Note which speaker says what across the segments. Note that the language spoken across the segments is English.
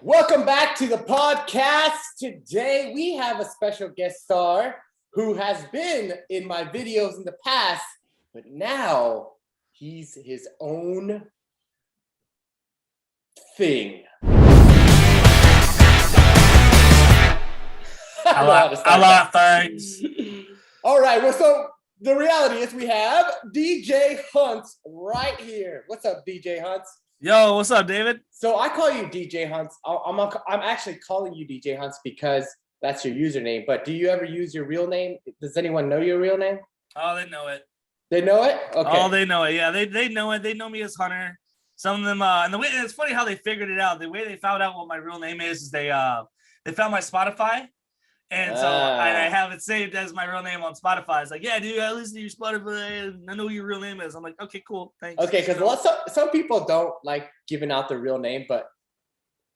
Speaker 1: Welcome back to the podcast. Today we have a special guest star who has been in my videos in the past, but now he's his own thing.
Speaker 2: A lot of things.
Speaker 1: All right, well, so the reality is we have DJHunts right here. What's up, DJHunts?
Speaker 2: Yo, what's up, David?
Speaker 1: So I call you DJHunts. I'm actually calling you DJHunts because that's your username. But do you ever use your real name? Does anyone know your real name?
Speaker 2: Oh, they know it.
Speaker 1: They know it? Okay.
Speaker 2: Oh, they know it. Yeah, they know it. They know me as Hunter. Some of them, and the way it's funny how they figured it out. The way they found out what my real name is they found my Spotify. And so I have it saved as my real name on Spotify. It's like, yeah, dude, I listen to your Spotify and I know what your real name is. I'm like, okay, cool, thanks.
Speaker 1: Okay, because some people don't like giving out their real name, but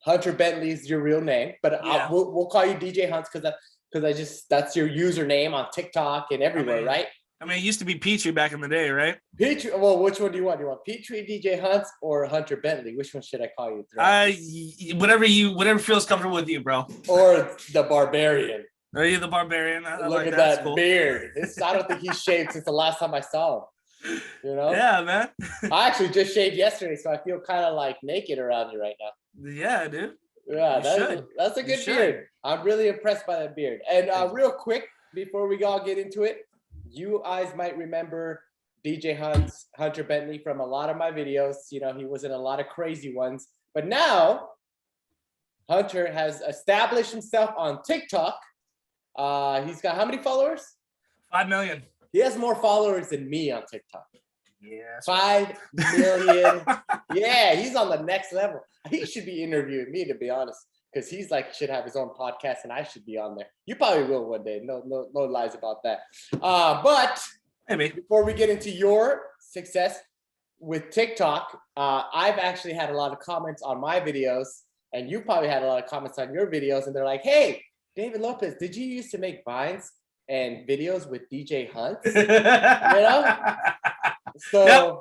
Speaker 1: Hunter Bentley is your real name. But yeah. we'll call you DJ Hunts because that's your username on TikTok and everywhere, right?
Speaker 2: I mean, it used to be Petrie back in the day, right?
Speaker 1: Petrie. Well, which one do you want? Do you want Petrie, DJ Hunts, or Hunter Bentley? Which one should I call you?
Speaker 2: Whatever feels comfortable with you, bro.
Speaker 1: Or the Barbarian.
Speaker 2: Are you the Barbarian?
Speaker 1: Look at that cool beard. I don't think he's shaved since the last time I saw him. You know?
Speaker 2: Yeah, man.
Speaker 1: I actually just shaved yesterday, so I feel kind of like naked around you right now.
Speaker 2: Yeah, dude.
Speaker 1: Yeah, that's a good beard. I'm really impressed by that beard. And real quick, before we all get into it, you guys might remember DJ Hunts, Hunter Bentley from a lot of my videos. You know, he was in a lot of crazy ones. But now, Hunter has established himself on TikTok. He's got how many followers?
Speaker 2: 5 million.
Speaker 1: He has more followers than me on TikTok.
Speaker 2: Yeah.
Speaker 1: 5 million. Yeah, he's on the next level. He should be interviewing me, to be honest, because he's like should have his own podcast and I should be on there. You probably will one day. No lies about that. But
Speaker 2: maybe
Speaker 1: before we get into your success with TikTok, I've actually had a lot of comments on my videos, and you probably had a lot of comments on your videos, and they're like, "Hey, David Lopez, did you used to make vines and videos with DJ Hunts?" You know? So
Speaker 2: yep.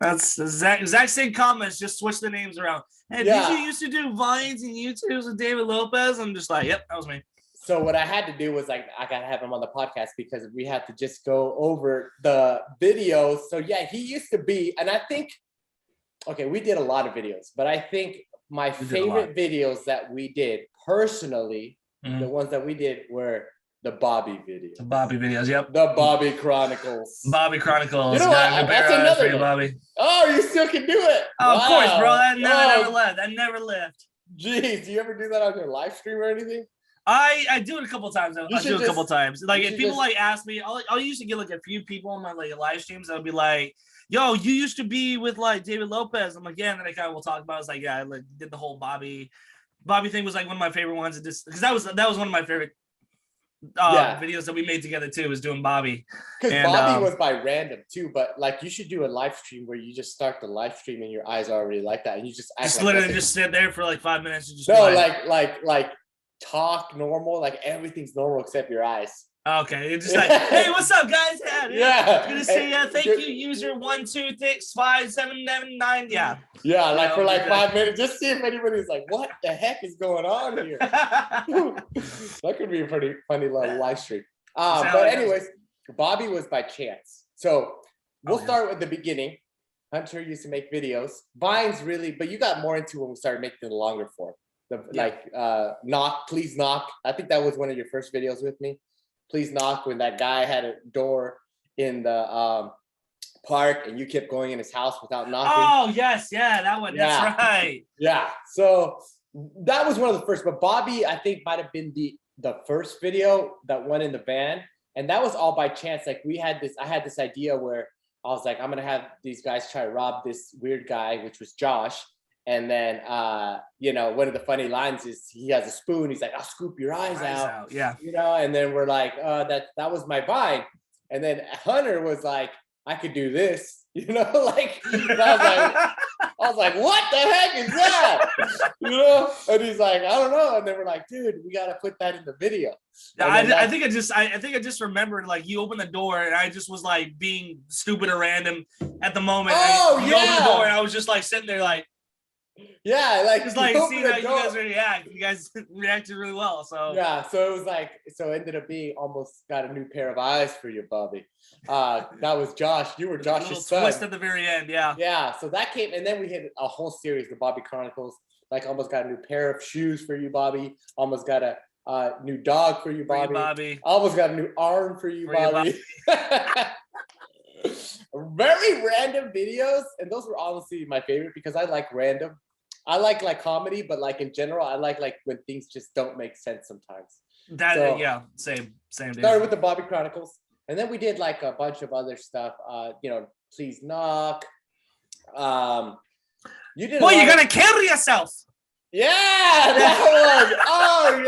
Speaker 2: That's the exact same comments, just switch the names around. Hey, did you used to do vines and YouTubes with David Lopez? I'm just like, yep, that was me.
Speaker 1: So what I had to do was like, I got to have him on the podcast because we had to just go over the videos. So yeah, he used to be, and I think, okay, we did a lot of videos, but I think my favorite videos that we did personally, the ones that we did were the Bobby videos.
Speaker 2: The Bobby videos, yep.
Speaker 1: The Bobby Chronicles.
Speaker 2: Bobby Chronicles.
Speaker 1: You know what? That's another one.
Speaker 2: Bobby.
Speaker 1: Oh, you still can do it.
Speaker 2: Oh, wow. Of course, bro. That never left. That never left.
Speaker 1: Jeez, do you ever do that on your live stream or anything?
Speaker 2: I do it a couple times. I do it a couple times. Like if people like ask me, I'll usually get like a few people on my like live streams. I'll be like, "Yo, you used to be with like David Lopez." I'm like, "Yeah," and then I kind of will talk about. I was like, "Yeah, I like did the whole Bobby thing was like one of my favorite ones. It just because that was one of my favorite videos that we made together too. Was doing Bobby
Speaker 1: because Bobby was by random too. But like you should do a live stream where you just start the live stream and your eyes are already like that, and you just
Speaker 2: literally just sit there for like 5 minutes and just
Speaker 1: like talk normal, like everything's normal except your eyes.
Speaker 2: Okay, it's just like, hey, what's up, guys?
Speaker 1: Yeah.
Speaker 2: Good to see you. Thank you, user 1265779. Yeah.
Speaker 1: Yeah, like for like 5 minutes, just see if anybody's like, what the heck is going on here? That could be a pretty funny little live stream. But anyways, Bobby was by chance. So we'll start with the beginning. Hunter used to make videos. Vines really, but you got more into when we started making the longer form. Knock, please knock. I think that was one of your first videos with me. Please knock, when that guy had a door in the park and you kept going in his house without knocking.
Speaker 2: Oh, yes. Yeah, that one. Yeah. That's right.
Speaker 1: Yeah. So that was one of the first. But Bobby, I think, might have been the first video that went in the van. And that was all by chance. Like I had this idea where I was like, I'm going to have these guys try to rob this weird guy, which was Josh. And then, one of the funny lines is he has a spoon. He's like, I'll scoop your eyes out.
Speaker 2: Yeah.
Speaker 1: You know, and then we're like, that was my vine. And then Hunter was like, I could do this, you know, like, I was like, what the heck is that? You know? And he's like, I don't know. And then we're like, dude, we got to put that in the video.
Speaker 2: Yeah, I think I just remembered, like, you opened the door and I just was like being stupid or random at the moment.
Speaker 1: Oh,
Speaker 2: you opened the door and I was just like sitting there like,
Speaker 1: Yeah, like
Speaker 2: just like seeing how you guys react. You guys reacted really well. So
Speaker 1: yeah, so it was like, so it ended up being almost got a new pair of eyes for you, Bobby. That was Josh. You were Josh's son.
Speaker 2: Twist at the very end, yeah.
Speaker 1: Yeah, so that came, and then we had a whole series, the Bobby Chronicles. Like almost got a new pair of shoes for you, Bobby. Almost got a new dog for you, Bobby. Almost got a new arm for you, Bobby. Very random videos, and those were honestly my favorite because I like random. I like comedy, but like in general, I like when things just don't make sense sometimes.
Speaker 2: Yeah, same.
Speaker 1: Started with the Bobby Chronicles, and then we did like a bunch of other stuff. Please knock. You did. Boy,
Speaker 2: you're gonna kill yourself.
Speaker 1: Yeah, that one. Oh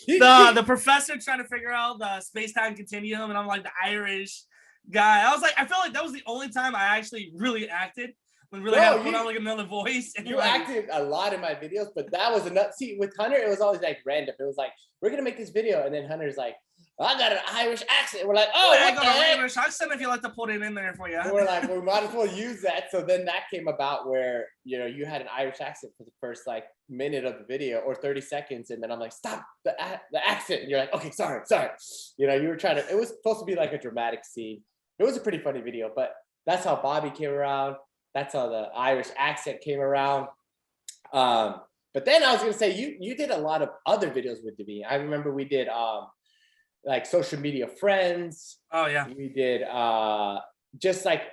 Speaker 1: yeah.
Speaker 2: The professor trying to figure out the space-time continuum, and I'm like the Irish guy. I feel like that was the only time I actually really acted. When really had to put on like another voice. And
Speaker 1: you acted a lot in my videos, but that was enough. See, with Hunter, it was always like random. It was like, we're gonna make this video, and then Hunter's like, I got an Irish accent. We're like, oh,
Speaker 2: I got an Irish accent if you like to put it in there for you.
Speaker 1: We're like, we might as well use that. So then that came about where you had an Irish accent for the first like minute of the video or 30 seconds, and then I'm like, stop the accent, and you're like, okay, sorry. You were trying to. It was supposed to be like a dramatic scene. It was a pretty funny video, but that's how Bobby came around. That's how the Irish accent came around. But then I was gonna say you did a lot of other videos with me. I remember we did like social media friends.
Speaker 2: Oh yeah.
Speaker 1: We did just like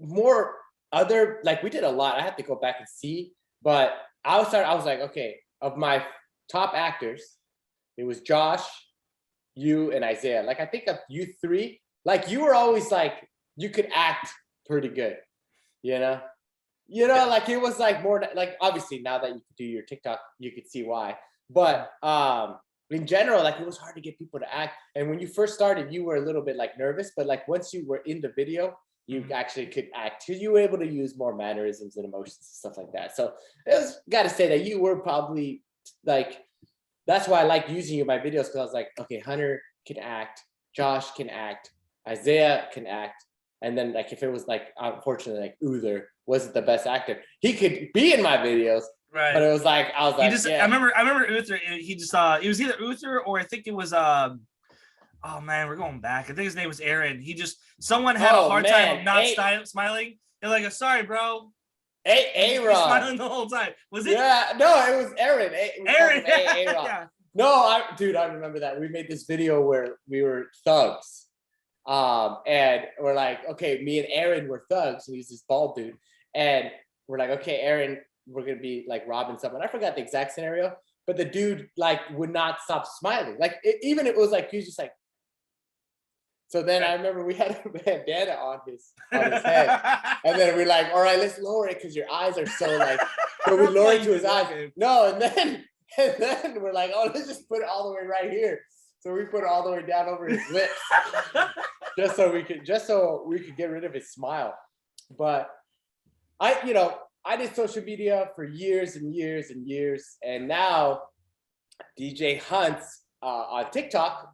Speaker 1: more other, like we did a lot. I have to go back and see, but I was like, okay, of my top actors, it was Josh, you, and Isaiah. Like I think of you three, like you were always like you could act pretty good. Like it was like more like obviously now that you could do your TikTok, you could see why. But in general, like it was hard to get people to act. And when you first started, you were a little bit like nervous, but like once you were in the video, you actually could act because you were able to use more mannerisms and emotions and stuff like that. So it was gotta say that you were probably like, that's why I like using you in my videos, because I was like, okay, Hunter can act, Josh can act, Isaiah can act. And then like if it was like unfortunately like Uther wasn't the best actor, he could be in my videos. Right. But it was like I was like,
Speaker 2: I remember Uther. He just it was either Uther or I think it was oh man, we're going back. I think his name was Aaron. Someone had a hard time of not smiling. They're like, sorry, bro.
Speaker 1: Aaron
Speaker 2: smiling the whole time. Was it?
Speaker 1: Yeah, no, it was Aaron.
Speaker 2: Aaron.
Speaker 1: Yeah. No, I remember that. We made this video where we were thugs. And we're like, okay, me and Aaron were thugs, and he's this bald dude, and we're like, okay, Aaron, we're gonna be like robbing someone. I forgot the exact scenario, but the dude like would not stop smiling. Like it was like he was just like. So then I remember we had a bandana on his head, and then we're like, all right, let's lower it because your eyes are so like. So we lower it to his eyes. No, and then we're like, oh, let's just put it all the way right here. So we put it all the way down over his lips, just so we could get rid of his smile. But I did social media for years and years and years, and now DJHunts on TikTok.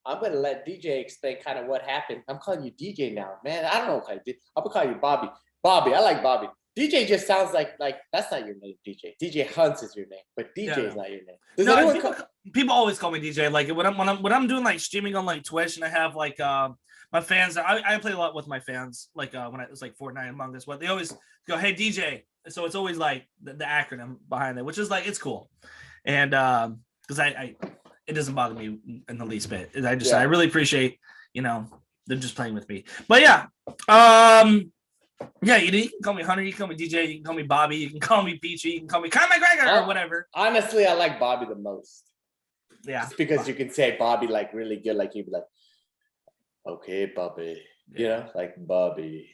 Speaker 1: I'm gonna let DJ explain kind of what happened. I'm calling you DJ now, man. I don't know what I did. I'm gonna call you Bobby. Bobby, I like Bobby. DJ just sounds like that's not your name, DJ. DJHunts is your name, but DJ is not your name.
Speaker 2: People always call me DJ. Like when I'm doing like streaming on like Twitch, and I have like my fans. I play a lot with my fans. Like when it was like Fortnite, Among Us, but they always go, "Hey DJ." So it's always like the acronym behind it, which is like it's cool, and because it doesn't bother me in the least bit. I really appreciate them just playing with me. But yeah, yeah, you can call me Hunter, you can call me DJ, you can call me Bobby, you can call me Peachy, you can call me Conor McGregor or whatever.
Speaker 1: Honestly, I like Bobby the most.
Speaker 2: Yeah.
Speaker 1: Just because you can say Bobby like really good, like you'd be like, okay, Bobby. Like Bobby.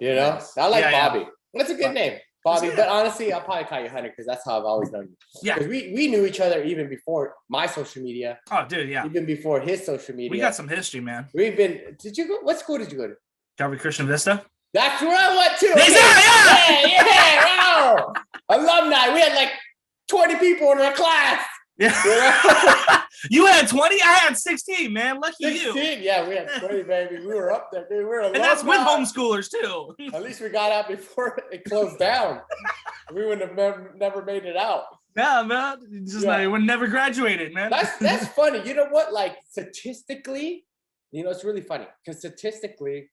Speaker 1: Yes. I like Bobby. Yeah. That's a good name. Bobby, but honestly, I'll probably call you Hunter because that's how I've always known you.
Speaker 2: Yeah.
Speaker 1: Because we knew each other even before my social media.
Speaker 2: Oh, dude, yeah.
Speaker 1: Even before his social media.
Speaker 2: We got some history, man.
Speaker 1: What school did you go to?
Speaker 2: Calvary Christian Vista.
Speaker 1: That's where I went to.
Speaker 2: Okay.
Speaker 1: Yeah. Wow. Alumni. We had like 20 people in our class.
Speaker 2: Yeah. You had 20? I had 16, man. Lucky
Speaker 1: 16?
Speaker 2: you.
Speaker 1: Yeah, we had 20, baby. We were up there, dude. We were alone.
Speaker 2: And that's with homeschoolers, too.
Speaker 1: At least we got out before it closed down. We wouldn't have never made it out.
Speaker 2: Yeah, man. Just like, we would never graduated, man.
Speaker 1: That's funny. You know what? Like, statistically, it's really funny. Because statistically,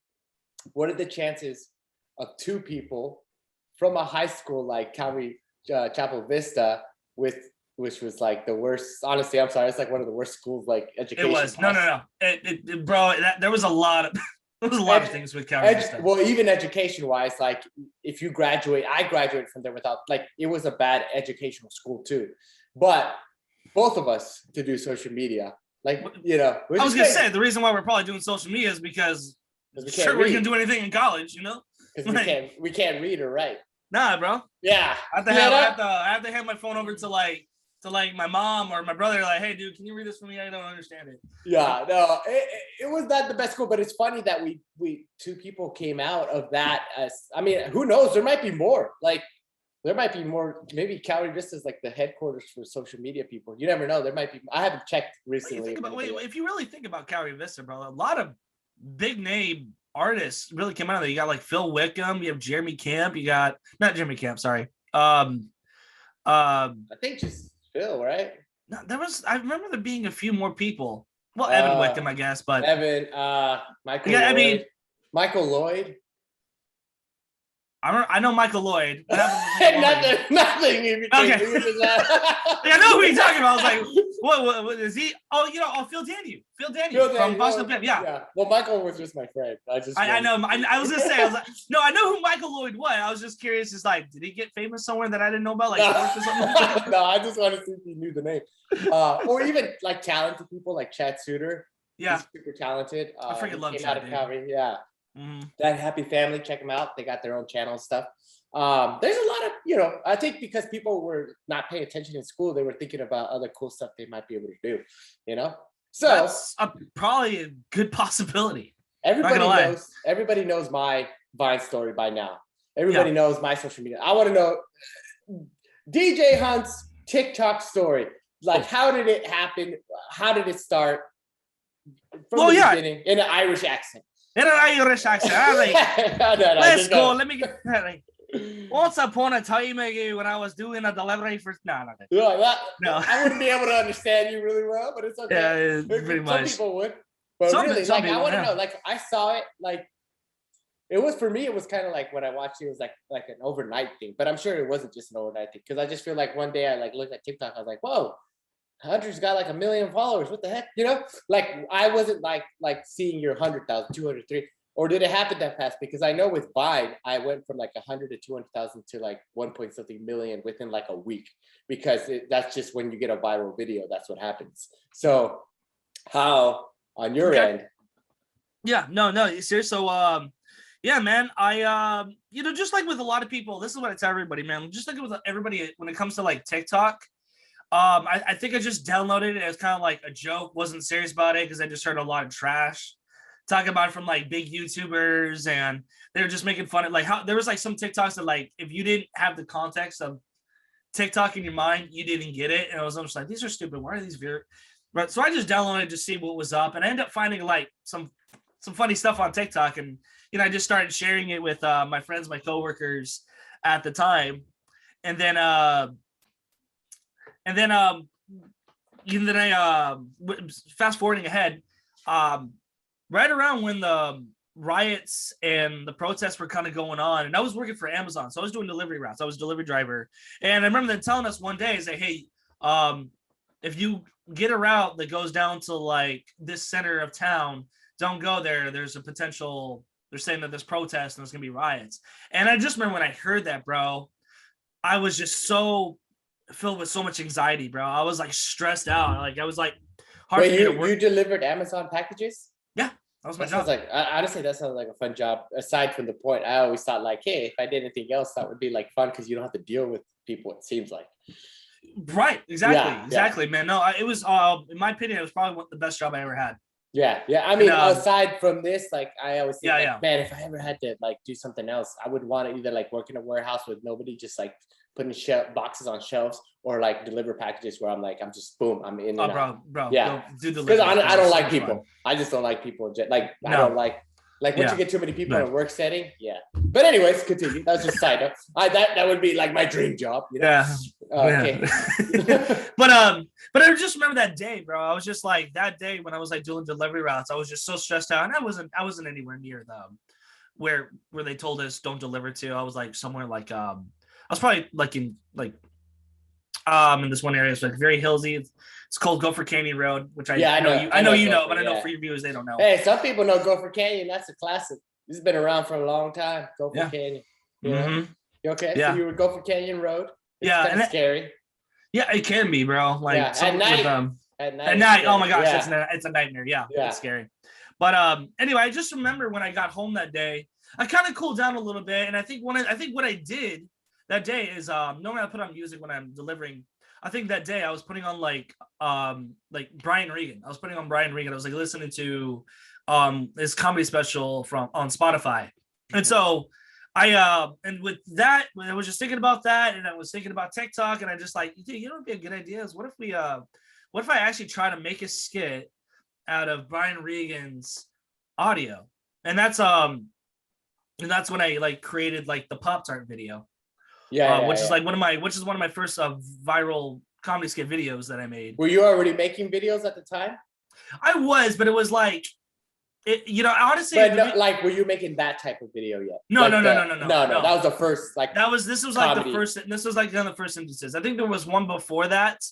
Speaker 1: what are the chances of two people from a high school like Chapel Vista which was like the worst. Honestly, I'm sorry. It's like one of the worst schools, like education.
Speaker 2: It was. No. Bro, there was a lot of things with Cal Vista.
Speaker 1: Well, even education-wise, like if you graduate, I graduated from there without, like, it was a bad educational school too. But both of us to do social media, like, I
Speaker 2: was going to say, the reason why we're probably doing social media is because we can do anything in college,
Speaker 1: Because we can't read or write.
Speaker 2: Nah, bro.
Speaker 1: Yeah.
Speaker 2: I have to hand my phone over to my mom or my brother, like, hey, dude, can you read this for me? I don't understand it.
Speaker 1: Yeah, no, it was not the best school, but it's funny that we two people came out of that who knows? There might be more. Like, there might be more. Maybe Cal Vista is like the headquarters for social media people. You never know. There might be. I haven't checked recently.
Speaker 2: If you really think about Cal Vista, bro, a lot of big name artists really came out of there. You got like Phil Wickham, you have Jeremy Camp, you got not Jeremy Camp, sorry.
Speaker 1: I think just Phil, right?
Speaker 2: No, I remember there being a few more people. Well, Evan Wickham, I guess, but
Speaker 1: Evan, Michael Lloyd. Michael Lloyd.
Speaker 2: I know Michael Lloyd.
Speaker 1: Nothing.
Speaker 2: Okay. I know who you're talking about. I was like, what is he? Oh, Phil Daniel from Boston. Yeah.
Speaker 1: Well, Michael was just my friend.
Speaker 2: I know. I was gonna say, I know who Michael Lloyd was. I was just curious. Just like, did he get famous somewhere that I didn't know about, like sports or something?
Speaker 1: No, I just wanted to see if he knew the name. Or even like talented people like Chad Suter.
Speaker 2: Yeah,
Speaker 1: he's super talented.
Speaker 2: I freaking love
Speaker 1: Chad. Out of Calgary. Yeah. Mm-hmm. That Happy Family, check them out. They got their own channel and stuff. There's a lot of, I think because people were not paying attention in school, they were thinking about other cool stuff they might be able to do, So
Speaker 2: that's probably a good possibility.
Speaker 1: Everybody knows my Vine story by now. Everybody knows my social media. I want to know DJHunts TikTok story. Like, how did it happen? How did it start? From the beginning, in an Irish accent.
Speaker 2: Let's go. Let me get once upon a time when I was doing a delivery for no.
Speaker 1: I wouldn't be able to understand you really well, but it's okay.
Speaker 2: Yeah, pretty much.
Speaker 1: Some people would, but really, like, I want to know. Like, I saw it. Like, it was for me. It was kind of like when I watched it, it was like an overnight thing. But I'm sure it wasn't just an overnight thing, because I just feel like one day I like looked at TikTok. I was like, whoa. Hunter's got like 1 million followers. What the heck? Like, I wasn't like seeing your 100,000, 203, or did it happen that fast? Because I know with Vine, I went from like 100 to 200,000 to like 1.something million within like a week, because that's just when you get a viral video, that's what happens. So how on your end?
Speaker 2: Yeah, no, seriously. So, yeah, man, I, just like with a lot of people, this is what I tell everybody, man, just like with everybody, when it comes to like TikTok, I think I just downloaded it as kind of like a joke, wasn't serious about it, because I just heard a lot of trash talking about it from like big YouTubers, and they were just making fun of like how there was like some TikToks that like if you didn't have the context of TikTok in your mind, you didn't get it, and I was just like, these are stupid. Why are these weird? But so I just downloaded to see what was up, and I ended up finding like some funny stuff on TikTok, and I just started sharing it with my friends, my coworkers at the time, and then fast forwarding ahead, right around when the riots and the protests were kind of going on, and I was working for Amazon, so I was doing delivery routes. I was a delivery driver, and I remember them telling us one day, say, hey, if you get a route that goes down to like this center of town, don't go there. There's a potential. They're saying that there's protests and there's gonna be riots. And I just remember when I heard that, bro, I was just so filled with so much anxiety, bro. I was like stressed out. Like I was like,
Speaker 1: hard to work. You delivered Amazon packages?
Speaker 2: Yeah, that was my job.
Speaker 1: Honestly, that sounds like a fun job. Aside from the point, I always thought like, hey, if I did anything else, that would be like fun, because you don't have to deal with people. It seems like.
Speaker 2: Right. Exactly, man. No, it was. In my opinion, it was probably the best job I ever had.
Speaker 1: Yeah. I mean, aside from this, like, I always think, man, if I ever had to like do something else, I would want to either like work in a warehouse with nobody just like putting boxes on shelves or like deliver packages where I'm just boom, I'm in and out.
Speaker 2: Bro,
Speaker 1: yeah,
Speaker 2: because
Speaker 1: I don't like people. Fun. I just don't like people. I don't like once you get too many people in a work setting. Yeah. But anyways, continue. That was just side note. That would be like my dream job. You know?
Speaker 2: Yeah. Okay. But I just remember that day, bro. I was just like that day when I was like doing delivery routes. I was just so stressed out, and I wasn't anywhere near them where they told us don't deliver to. I was like somewhere like I was probably like in this one area. It's like very hillsy. It's called Gopher Canyon Road, which I know you know, but I know for your viewers they don't know.
Speaker 1: Hey, some people know Gopher Canyon. That's a classic. This has been around for a long time. Gopher Canyon. You know? You okay? Yeah. So you would Gopher Canyon Road. It's kind of scary.
Speaker 2: Yeah, it can be, bro. Like
Speaker 1: at night.
Speaker 2: At night. Oh my gosh, it's a nightmare. Yeah, it's scary. But anyway, I just remember when I got home that day, I kind of cooled down a little bit, and I think what I did that day is normally I put on music when I'm delivering. I think that day I was putting on like Brian Regan. I was putting on Brian Regan. I was like listening to his comedy special on Spotify. And so and with that, I was just thinking about that, and I was thinking about TikTok, and I just like, you know, it'd be a good idea is what if I actually try to make a skit out of Brian Regan's audio? And that's when I like created like the Pop-Tart video. Which is one of my first viral comedy skit videos that I made.
Speaker 1: Were you already making videos at the time?
Speaker 2: I was, but it was like, honestly.
Speaker 1: But were you making that type of video yet?
Speaker 2: No.
Speaker 1: That was the first
Speaker 2: This was like the first. This was like one of the first instances. I think there was one before that.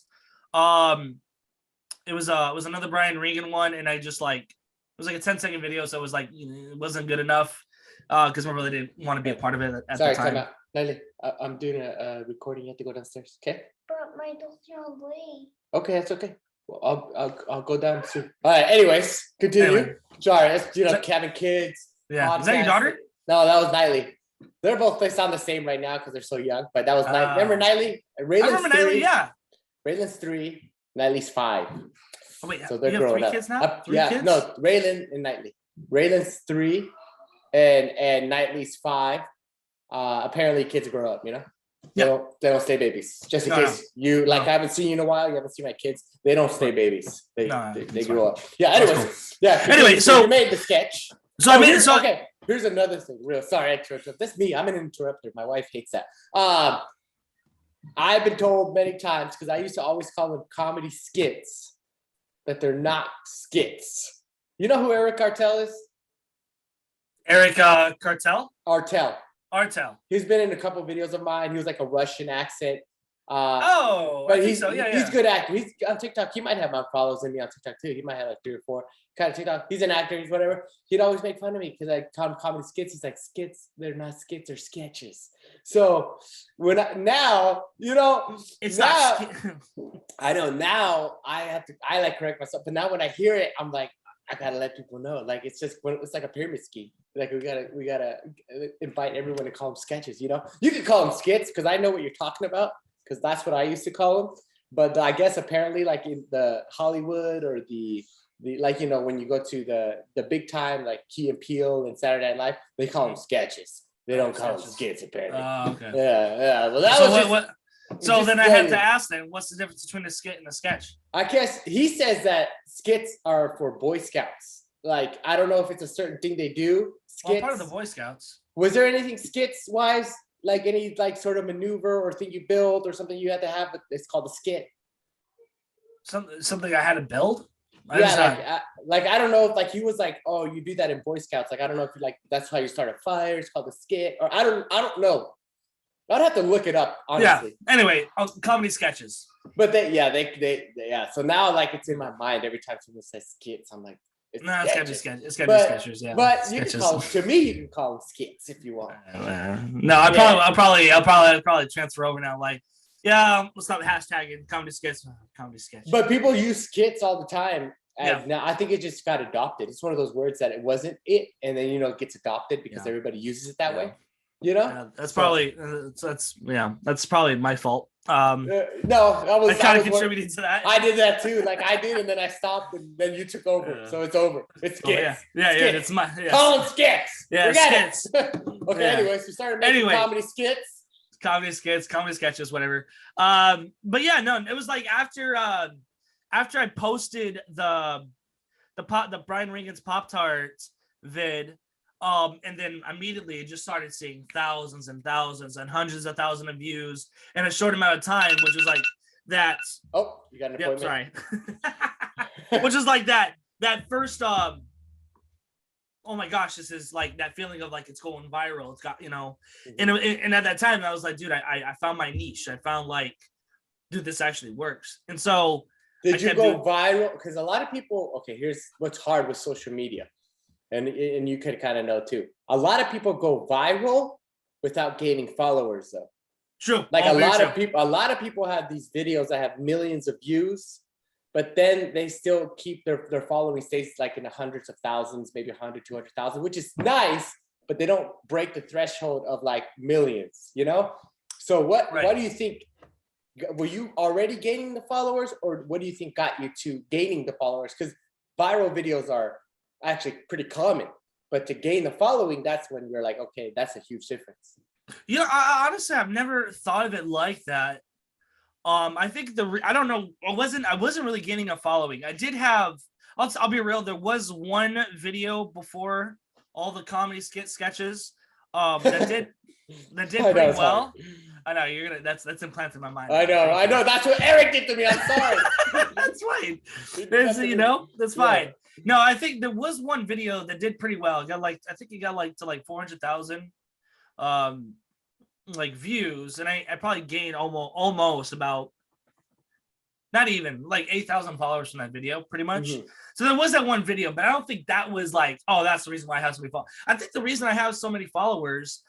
Speaker 2: It was another Brian Regan one, and I just like it was like a 10-second video, so it was like it wasn't good enough because I really didn't want to be a part of it at the time.
Speaker 1: Time out. Lily, I'm doing a recording. You have to go downstairs, okay?
Speaker 3: But my daughter away.
Speaker 1: Okay, that's okay. Well, I'll go down soon. All right. Anyways, continue. Anyway. Sorry, that's having kids.
Speaker 2: Yeah.
Speaker 1: Podcast.
Speaker 2: Is that your daughter?
Speaker 1: No, that was Niley. They sound the same right now because they're so young. But that was Niley. Remember Niley?
Speaker 2: I remember Niley. Yeah.
Speaker 1: Raylan's 3. Niley's 5.
Speaker 2: Oh wait,
Speaker 1: so they're
Speaker 2: you have
Speaker 1: growing
Speaker 2: 3 kids now? 3 kids?
Speaker 1: No, Raylan and Niley. Raylan's 3, and Niley's 5. Apparently kids grow up, you know? They don't stay babies. Just in case I haven't seen you in a while, you haven't seen my kids. They don't stay babies. They grow up. Yeah, anyways. Cool. Yeah.
Speaker 2: Anyway, so
Speaker 1: you made the sketch. Okay. Here's another thing. Sorry, I interrupted. That's me. I'm an interrupter. My wife hates that. I've been told many times, because I used to always call them comedy skits, that they're not skits. You know who Eric Cartel is?
Speaker 2: Eric Cartel?
Speaker 1: Artel. He's been in a couple of videos of mine. He was like a Russian accent.
Speaker 2: But
Speaker 1: he's a good actor. He's on TikTok. He might have my followers in me on TikTok too. He might have like 3 or 4 kind of TikTok. He's an actor. He's whatever. He'd always make fun of me because I call him comedy skits. He's like, skits. They're not skits. They're sketches. So now,
Speaker 2: it's not.
Speaker 1: I know now I like correct myself. But now when I hear it, I'm like, I gotta let people know. Like it's like a pyramid scheme. Like we gotta invite everyone to call them sketches. You can call them skits because I know what you're talking about because that's what I used to call them. But I guess apparently like in the Hollywood or the when you go to the big time like Key and Peele and Saturday Night Live, they call them sketches. They don't call them skits apparently.
Speaker 2: Okay.
Speaker 1: Yeah. Well, that was
Speaker 2: So then I have to ask then, what's the difference between a skit and a sketch?
Speaker 1: I guess he says that skits are for Boy Scouts. Like, I don't know if it's a certain thing they do. Skits.
Speaker 2: Well, part of the Boy Scouts.
Speaker 1: Was there anything skits-wise, like any like sort of maneuver or thing you build or something you had to have? But it's called a skit.
Speaker 2: Something I had to build?
Speaker 1: I don't know if like he was like, oh, you do that in Boy Scouts. Like, I don't know if you like that's how you start a fire. It's called a skit. Or I don't know. I'd have to look it up, honestly.
Speaker 2: Yeah. Anyway, comedy sketches.
Speaker 1: But they So now, like, it's in my mind every time someone says skits. I'm like,
Speaker 2: it's gotta be sketches. It's gotta be sketches. Yeah.
Speaker 1: But
Speaker 2: sketches.
Speaker 1: You can call to me. You can call them skits if you want.
Speaker 2: No, I'll probably transfer over now. Like, we'll stop hashtagging comedy skits. Comedy sketch.
Speaker 1: But people use skits all the time. And now I think it just got adopted. It's one of those words that it wasn't it, and then it gets adopted because everybody uses it that way.
Speaker 2: That's probably that's probably my fault.
Speaker 1: No,
Speaker 2: I kind of contributed to that.
Speaker 1: I did that too. Like I did, and then I stopped, and then you took over. So it's over. It's skits.
Speaker 2: It's my
Speaker 1: call them skits.
Speaker 2: Yeah, skits.
Speaker 1: Okay. Anyways, we started making comedy skits.
Speaker 2: comedy sketches, whatever. But yeah, no, it was like after I posted the Brian Regan's Pop-Tart vid, and then immediately it just started seeing thousands and thousands and hundreds of thousands of views in a short amount of time, which was like that.
Speaker 1: Oh, you got an appointment.
Speaker 2: Sorry. Which is like that first oh my gosh, this is like that feeling of like it's going viral. It's got, and at that time I was like, dude, I found my niche. I found like, dude, this actually works. And so
Speaker 1: did you go viral? Because a lot of people, okay, here's what's hard with social media. And you could kind of know too. A lot of people go viral without gaining followers though.
Speaker 2: True.
Speaker 1: Like a lot of people have these videos that have millions of views, but then they still keep their following stays like in the hundreds of thousands, maybe 100, 200,000, which is nice, but they don't break the threshold of like millions, So what do you think? Were you already gaining the followers, or what do you think got you to gaining the followers? Because viral videos are actually pretty common, but to gain the following, that's when you're like, okay, that's a huge difference.
Speaker 2: I honestly, I've never thought of it like that. I think I don't know. I wasn't really gaining a following. I did have. I'll be real. There was one video before all the comedy sketches that did pretty well. I know you're gonna. That's implanted in my mind.
Speaker 1: I know. That's what Eric did to me. I'm sorry.
Speaker 2: That's fine. That's fine. No, I think there was one video that did pretty well. I think it got to 400,000 views, and I probably gained almost about not even 8,000 followers from that video, pretty much. Mm-hmm. So there was that one video, but I don't think that was that's the reason why I have so many followers. I think the reason I have so many followers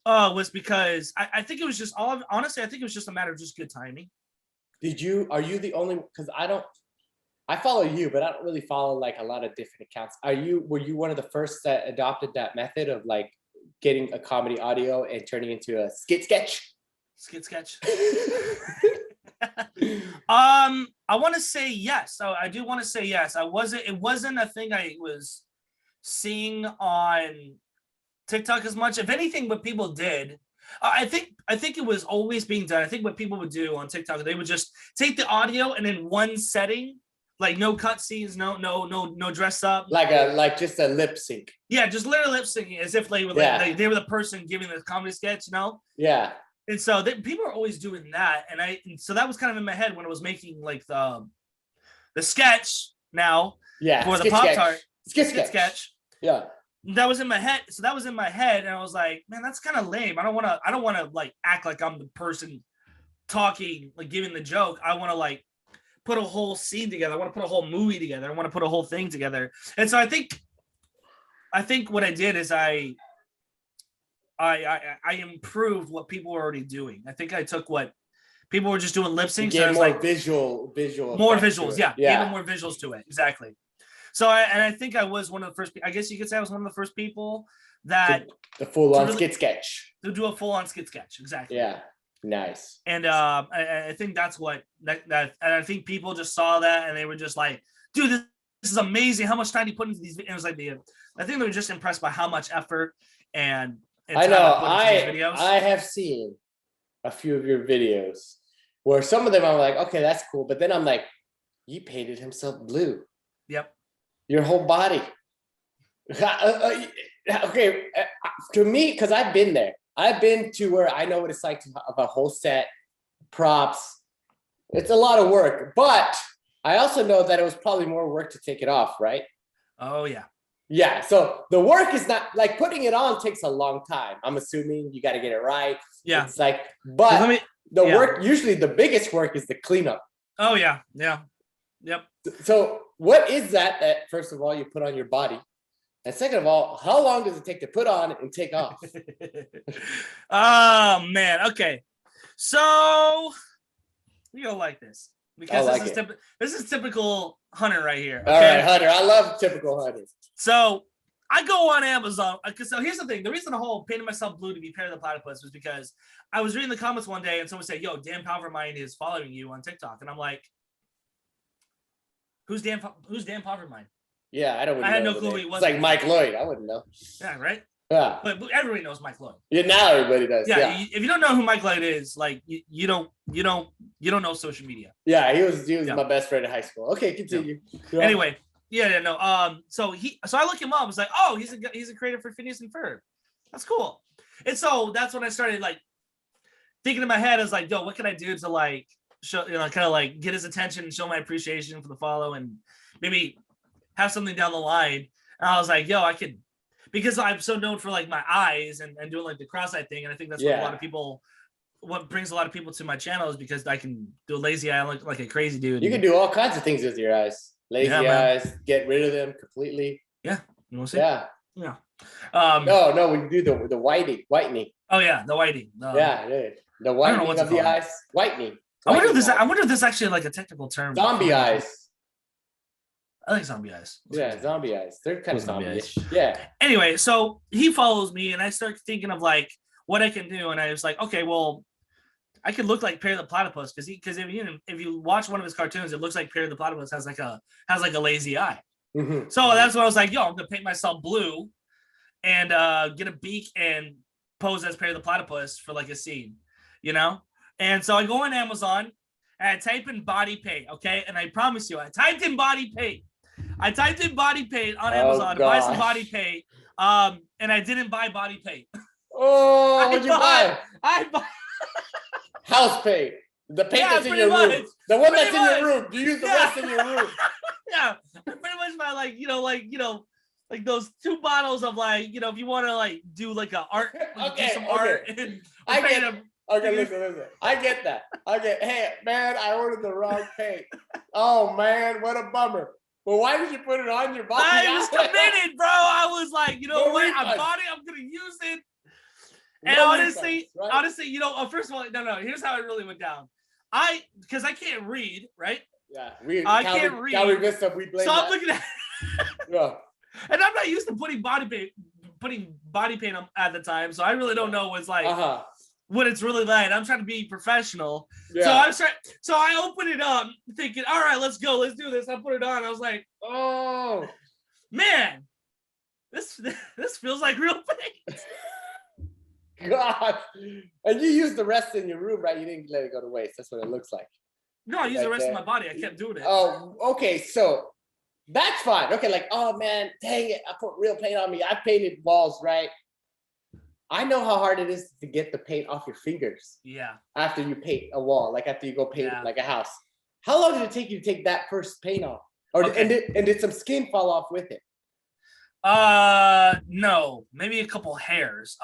Speaker 2: was because I think it was just honestly, I think it was just a matter of just good timing. Are you the only, because
Speaker 1: I follow you, but I don't really follow a lot of different accounts. Were you one of the first that adopted that method of getting a comedy audio and turning into a skit sketch?
Speaker 2: I want to say yes. So I do want to say yes. It wasn't a thing I was seeing on TikTok as much. If anything, what people did, I think it was always being done. I think what people would do on TikTok, they would just take the audio and in one setting, no cut scenes, no dress up,
Speaker 1: just a lip sync.
Speaker 2: Yeah, just literally lip syncing as if they were they were the person giving the comedy sketch,
Speaker 1: Yeah.
Speaker 2: And so people are always doing that, and so that was kind of in my head when I was making the sketch now.
Speaker 1: Yeah.
Speaker 2: For the Pop-Tart
Speaker 1: sketch. Yeah.
Speaker 2: That was in my head. So that was in my head, and I was like, man, that's kind of lame. I don't want to act like I'm the person talking, giving the joke. I want to put a whole scene together. I want to put a whole movie together. I want to put a whole thing together. And so I think what I did is I improved what people were already doing. I think I took what people were just doing lip syncs.
Speaker 1: So more visual.
Speaker 2: More visuals, yeah. Gave more visuals to it, exactly. So I think I was one of the first. I guess you could say I was one of the first people that
Speaker 1: the full-on skit sketch.
Speaker 2: To do a full-on skit sketch, exactly.
Speaker 1: Yeah, nice.
Speaker 2: And I think that's what that. And I think people just saw that and they were just like, dude, this is amazing. How much time do you put into these? And it was I think they were just impressed by how much effort and
Speaker 1: I know. I have seen a few of your videos where some of them I'm like, okay, that's cool. But then I'm like, he painted himself blue.
Speaker 2: Yep.
Speaker 1: Your whole body. Okay. To me, because I've been there. I've been to where I know what it's like to have a whole set, props. It's a lot of work. But I also know that it was probably more work to take it off, right?
Speaker 2: Oh, yeah.
Speaker 1: Yeah, so the work is not putting it on takes a long time. I'm assuming you got to get it right.
Speaker 2: Yeah.
Speaker 1: It's work, usually the biggest work is the cleanup.
Speaker 2: Oh, yeah. Yeah. Yep.
Speaker 1: So what is that first of all, you put on your body? And second of all, how long does it take to put on and take off?
Speaker 2: Oh, man. Okay. So you'll like this. Because this is typical Hunter right here. Okay?
Speaker 1: All right, Hunter. I love typical Hunter.
Speaker 2: So I go on Amazon. So here's the thing. The reason the whole painted myself blue to be Perry the Platypus was because I was reading the comments one day and someone said, yo, Dan Powermind is following you on TikTok. And I'm like, who's Dan Powermind?
Speaker 1: Yeah, I don't know.
Speaker 2: I had no clue who he was.
Speaker 1: It's like Mike Lloyd. I wouldn't know.
Speaker 2: Yeah, right?
Speaker 1: Yeah.
Speaker 2: But everybody knows Mike Lloyd.
Speaker 1: Yeah, now everybody does.
Speaker 2: Yeah. If you don't know who Mike Lloyd is, like you don't know social media.
Speaker 1: Yeah, he was my best friend in high school. Okay, continue.
Speaker 2: Yeah. Anyway, no. So I look him up. I was like, oh, he's a creator for Phineas and Ferb. That's cool. And so that's when I started like thinking in my head. I was like, yo, what can I do to like show, kind of like get his attention and show my appreciation for the follow and maybe have something down the line. And I was like, yo, I could, because I'm so known for like my eyes and doing like the cross-eyed thing. And I think that's what brings a lot of people to my channel is because I can do a lazy eye and look like a crazy dude.
Speaker 1: You can do all kinds of things with your eyes. Lazy eyes, get rid of them completely.
Speaker 2: Yeah. You want to see?
Speaker 1: Yeah.
Speaker 2: Yeah.
Speaker 1: No, we can do the whitening.
Speaker 2: Oh yeah, the whitening.
Speaker 1: The whitening of the eyes. Whitening.
Speaker 2: I wonder if this actually like a technical term.
Speaker 1: Zombie eyes.
Speaker 2: I think zombie eyes.
Speaker 1: Yeah, zombie eyes. They're kind of zombie-ish. Yeah.
Speaker 2: Anyway, so he follows me, and I start thinking of like what I can do, and I was like, okay, well, I could look like Perry the Platypus because if you watch one of his cartoons, it looks like Perry the Platypus has like a lazy eye.
Speaker 1: Mm-hmm.
Speaker 2: So that's what I was like, yo, I'm gonna paint myself blue, and get a beak and pose as Perry the Platypus for like a scene, And so I go on Amazon and I type in body paint, okay? And I promise you, I typed in body paint on Amazon to buy some body paint. And I didn't buy body paint.
Speaker 1: Oh, what'd you buy?
Speaker 2: I bought
Speaker 1: house paint. The paint that's in your room. The one that's in your room. You use the rest in your room.
Speaker 2: Yeah. I pretty much buy like those 2 bottles of like, if you want to like do like a art, do some art. And
Speaker 1: I get them. Okay, listen. I get that. Hey, man, I ordered the wrong paint. Oh, man, what a bummer. Well, why did you put it on your body?
Speaker 2: I was committed, bro. I was like, what? I bought it. I'm going to use it. And honestly, first of all, no. Here's how it really went down. Because I can't read, right?
Speaker 1: Yeah.
Speaker 2: I can't read.
Speaker 1: We missed up. We blame
Speaker 2: so
Speaker 1: that.
Speaker 2: I'm looking at
Speaker 1: Yeah.
Speaker 2: And I'm not used to putting body paint on at the time. So I really don't know what's like. What it's really like. I'm trying to be professional. Yeah. So I opened it up thinking, all right, let's go. Let's do this. I put it on. I was like, oh, man, this feels like real paint.
Speaker 1: God. And you used the rest in your room, right? You didn't let it go to waste. That's what it looks like.
Speaker 2: No, I used the rest of my body. I kept doing it.
Speaker 1: Oh, okay. So that's fine. Okay, like, oh, man, dang it. I put real paint on me. I painted walls, right? I know how hard it is to get the paint off your fingers.
Speaker 2: Yeah.
Speaker 1: After you paint a wall, like after you go paint like a house. How long did it take you to take that first paint off? And did some skin fall off with it?
Speaker 2: No, maybe a couple hairs.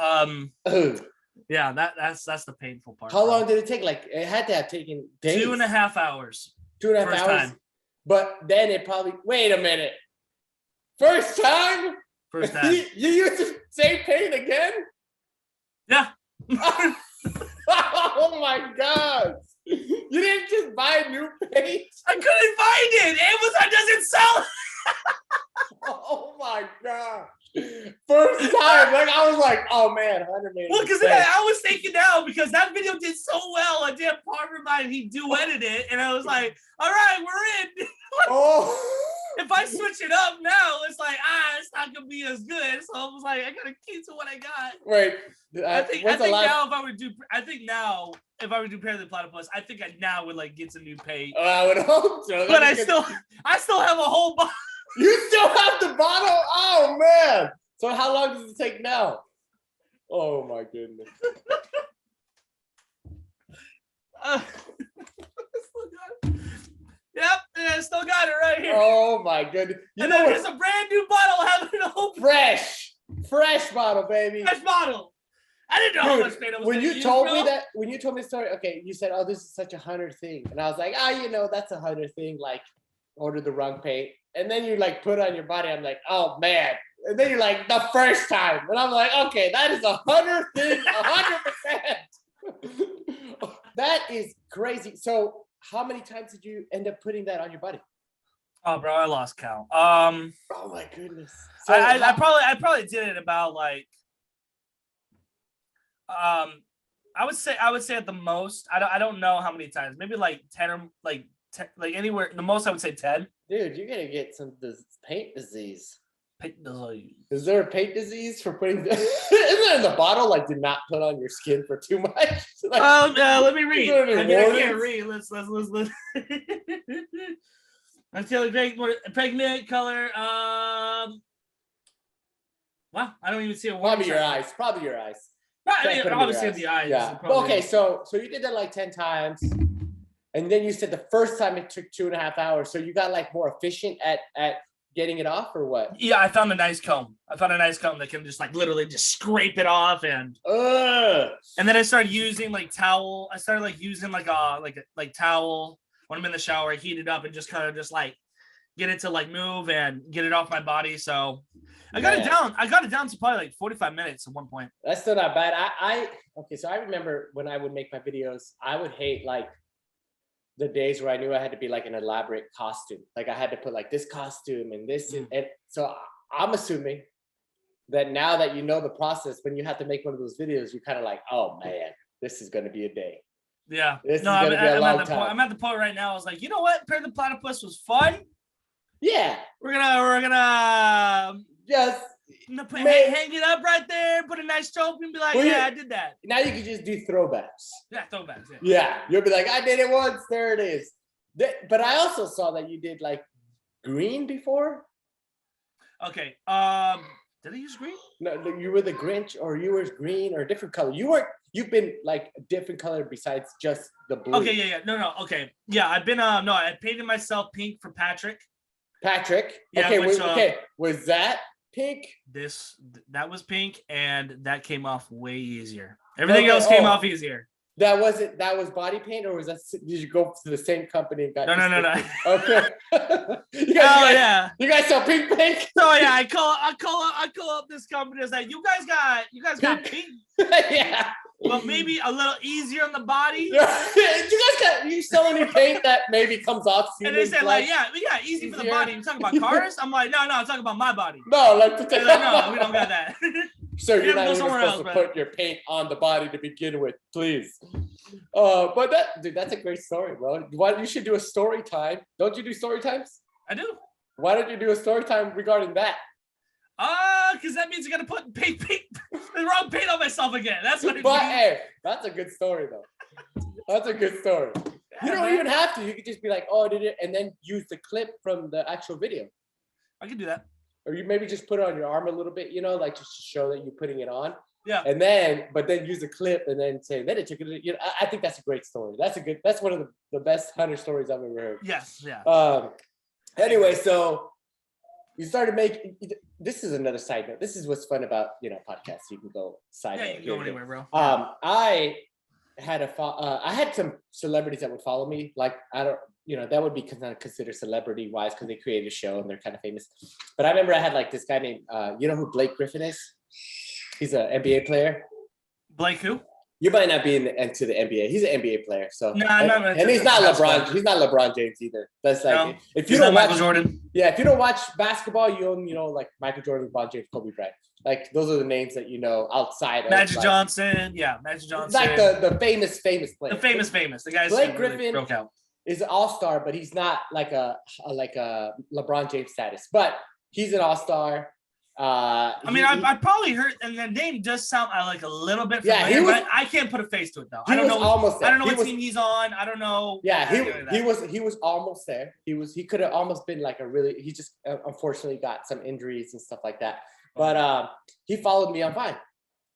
Speaker 2: Yeah, that's the painful part.
Speaker 1: How long did it take? Like it had to have taken days.
Speaker 2: 2.5 hours.
Speaker 1: 2.5 hours. Time. But then it probably. Wait a minute. First time. You used the same paint again?
Speaker 2: Yeah.
Speaker 1: Oh my God. You didn't just buy new paint?
Speaker 2: I couldn't find it. Amazon doesn't sell it.
Speaker 1: Oh my God. First time. Like I was like, oh man, Hunter made it.
Speaker 2: Well, because I was thinking now because that video did so well. A damn partner of mine, he duetted it. And I was like, all right, we're in. If I switch it up now, it's like, it's not gonna be as good. So I was like, I gotta keep to what I got.
Speaker 1: Wait,
Speaker 2: I think now if I would do Perry the Platypus, I think I now would like get some new paint.
Speaker 1: I would hope so.
Speaker 2: But I still have a whole bottle.
Speaker 1: You still have the bottle? Oh man! So how long does it take now? Oh my goodness.
Speaker 2: Yep, I still got it right here.
Speaker 1: Oh my goodness.
Speaker 2: There's a brand new bottle having an open.
Speaker 1: Fresh bottle, baby.
Speaker 2: Fresh bottle. I didn't know how much paint I was
Speaker 1: when you told me the story, okay, you said, oh, this is such a Hunter thing. And I was like, that's a Hunter thing, like order the wrong paint. And then you like put it on your body. I'm like, oh man. And then you're like, the first time. And I'm like, okay, that is a Hunter thing, 100%. That is crazy. So how many times did you end up putting that on your body?
Speaker 2: Oh, bro, I lost count.
Speaker 1: Oh my goodness. So
Speaker 2: I probably did it about like, I would say at the most. I don't know how many times. Maybe like 10 or like anywhere. The most I would say 10.
Speaker 1: Dude, you're gonna get some paint disease.
Speaker 2: Paint disease.
Speaker 1: Is there a paint disease for putting? Isn't it in the bottle? Like, do not put on your skin for too much. Like,
Speaker 2: let me read. I can't read. Let's. I'm feeling great. Pregnant color. Wow, I don't even see a word.
Speaker 1: Probably your eyes.
Speaker 2: I mean, obviously the eyes.
Speaker 1: Yeah. Okay, so you did that like 10 times, and then you said the first time it took 2.5 hours. So you got like more efficient at getting it off, or what?
Speaker 2: Yeah, I found a nice comb. that can just like literally just scrape it off, and then I started using like towel. I started like using like a towel when I'm in the shower. I heat it up and just kind of just like get it to like move and get it off my body. So I got it down. I got it down to probably like 45 minutes at one point.
Speaker 1: That's still not bad. So I remember when I would make my videos, I would hate like the days where I knew I had to be like an elaborate costume. Like I had to put like this costume and this. And so I'm assuming that now that you know the process, when you have to make one of those videos, you're kind of like, oh man, this is going to be a day.
Speaker 2: Yeah.
Speaker 1: I'm
Speaker 2: at the point right now. I was like, you know what? Pet the Platypus was fun.
Speaker 1: Yeah.
Speaker 2: We're gonna
Speaker 1: just
Speaker 2: hang it up right there, put a nice trophy and be like, I did that.
Speaker 1: Now you can just do throwbacks.
Speaker 2: Yeah, throwbacks.
Speaker 1: Yeah. You'll be like, I did it once. There it is. But I also saw that you did like green before.
Speaker 2: Okay. Did I use green?
Speaker 1: No, you were the Grinch, or you were green, or a different color. You've been like a different color besides just the blue.
Speaker 2: Okay, yeah. No. Okay. Yeah, I've been I painted myself pink for Patrick. Yeah,
Speaker 1: okay. Was that pink?
Speaker 2: That was pink, and that came off way easier. Everything else came off easier.
Speaker 1: That was body paint, or was that? Did you go to the same company and got?
Speaker 2: No.
Speaker 1: Okay. You guys sell pink paint?
Speaker 2: So yeah, I call up this company. It's like, you guys got pink.
Speaker 1: Yeah.
Speaker 2: But maybe a little easier on the body.
Speaker 1: You sell any paint that maybe comes off?
Speaker 2: And they said like, yeah, easy for the body. You talking about cars? I'm like, no, I'm talking about my body.
Speaker 1: No,
Speaker 2: no, we don't got that.
Speaker 1: So you're not even supposed to put your paint on the body to begin with, please. But that's a great story, bro. You should do a story time. Don't you do story times?
Speaker 2: I do.
Speaker 1: Why don't you do a story time regarding that?
Speaker 2: Because that means you're gonna put the wrong paint on myself again. That's what it
Speaker 1: means.
Speaker 2: Hey,
Speaker 1: that's a good story though. That's a good story. You don't even have to. You could just be like, oh, did it, and then use the clip from the actual video.
Speaker 2: I can do that.
Speaker 1: Or you maybe just put it on your arm a little bit, like just to show that you're putting it on.
Speaker 2: Yeah.
Speaker 1: And then use the clip and then say, then it took it. I think that's a great story. That's one of the best hunter stories I've ever heard.
Speaker 2: Yes. Yeah.
Speaker 1: Anyway, so you started making. This is another side note. This is what's fun about podcasts. You can go side note.
Speaker 2: Yeah, you can go anywhere, bro.
Speaker 1: I had some celebrities that would follow me. Like that would be kind of considered celebrity wise because they created a show and they're kind of famous. But I remember I had like this guy named you know who Blake Griffin is? He's an NBA player.
Speaker 2: Blake who?
Speaker 1: You might not be into the NBA. He's an NBA player, so
Speaker 2: and
Speaker 1: he's not LeBron. He's not LeBron James either. That's like if you don't watch
Speaker 2: Michael Jordan.
Speaker 1: Yeah, if you don't watch basketball, you know like Michael Jordan, LeBron James, Kobe Bryant. Like those are the names that you know outside of
Speaker 2: Magic Johnson. Yeah, Magic Johnson.
Speaker 1: Like the famous player.
Speaker 2: The famous. The guys
Speaker 1: Blake
Speaker 2: who
Speaker 1: Griffin
Speaker 2: really broke out.
Speaker 1: Is an all-star, but he's not like a LeBron James status. But he's an all-star.
Speaker 2: I probably heard, and the name does sound like a little bit familiar, but I can't put a face to it though. I don't know what team he's on. I don't know.
Speaker 1: Yeah, he was almost there. He could have almost been like he just unfortunately got some injuries and stuff like that. But he followed me on Vine,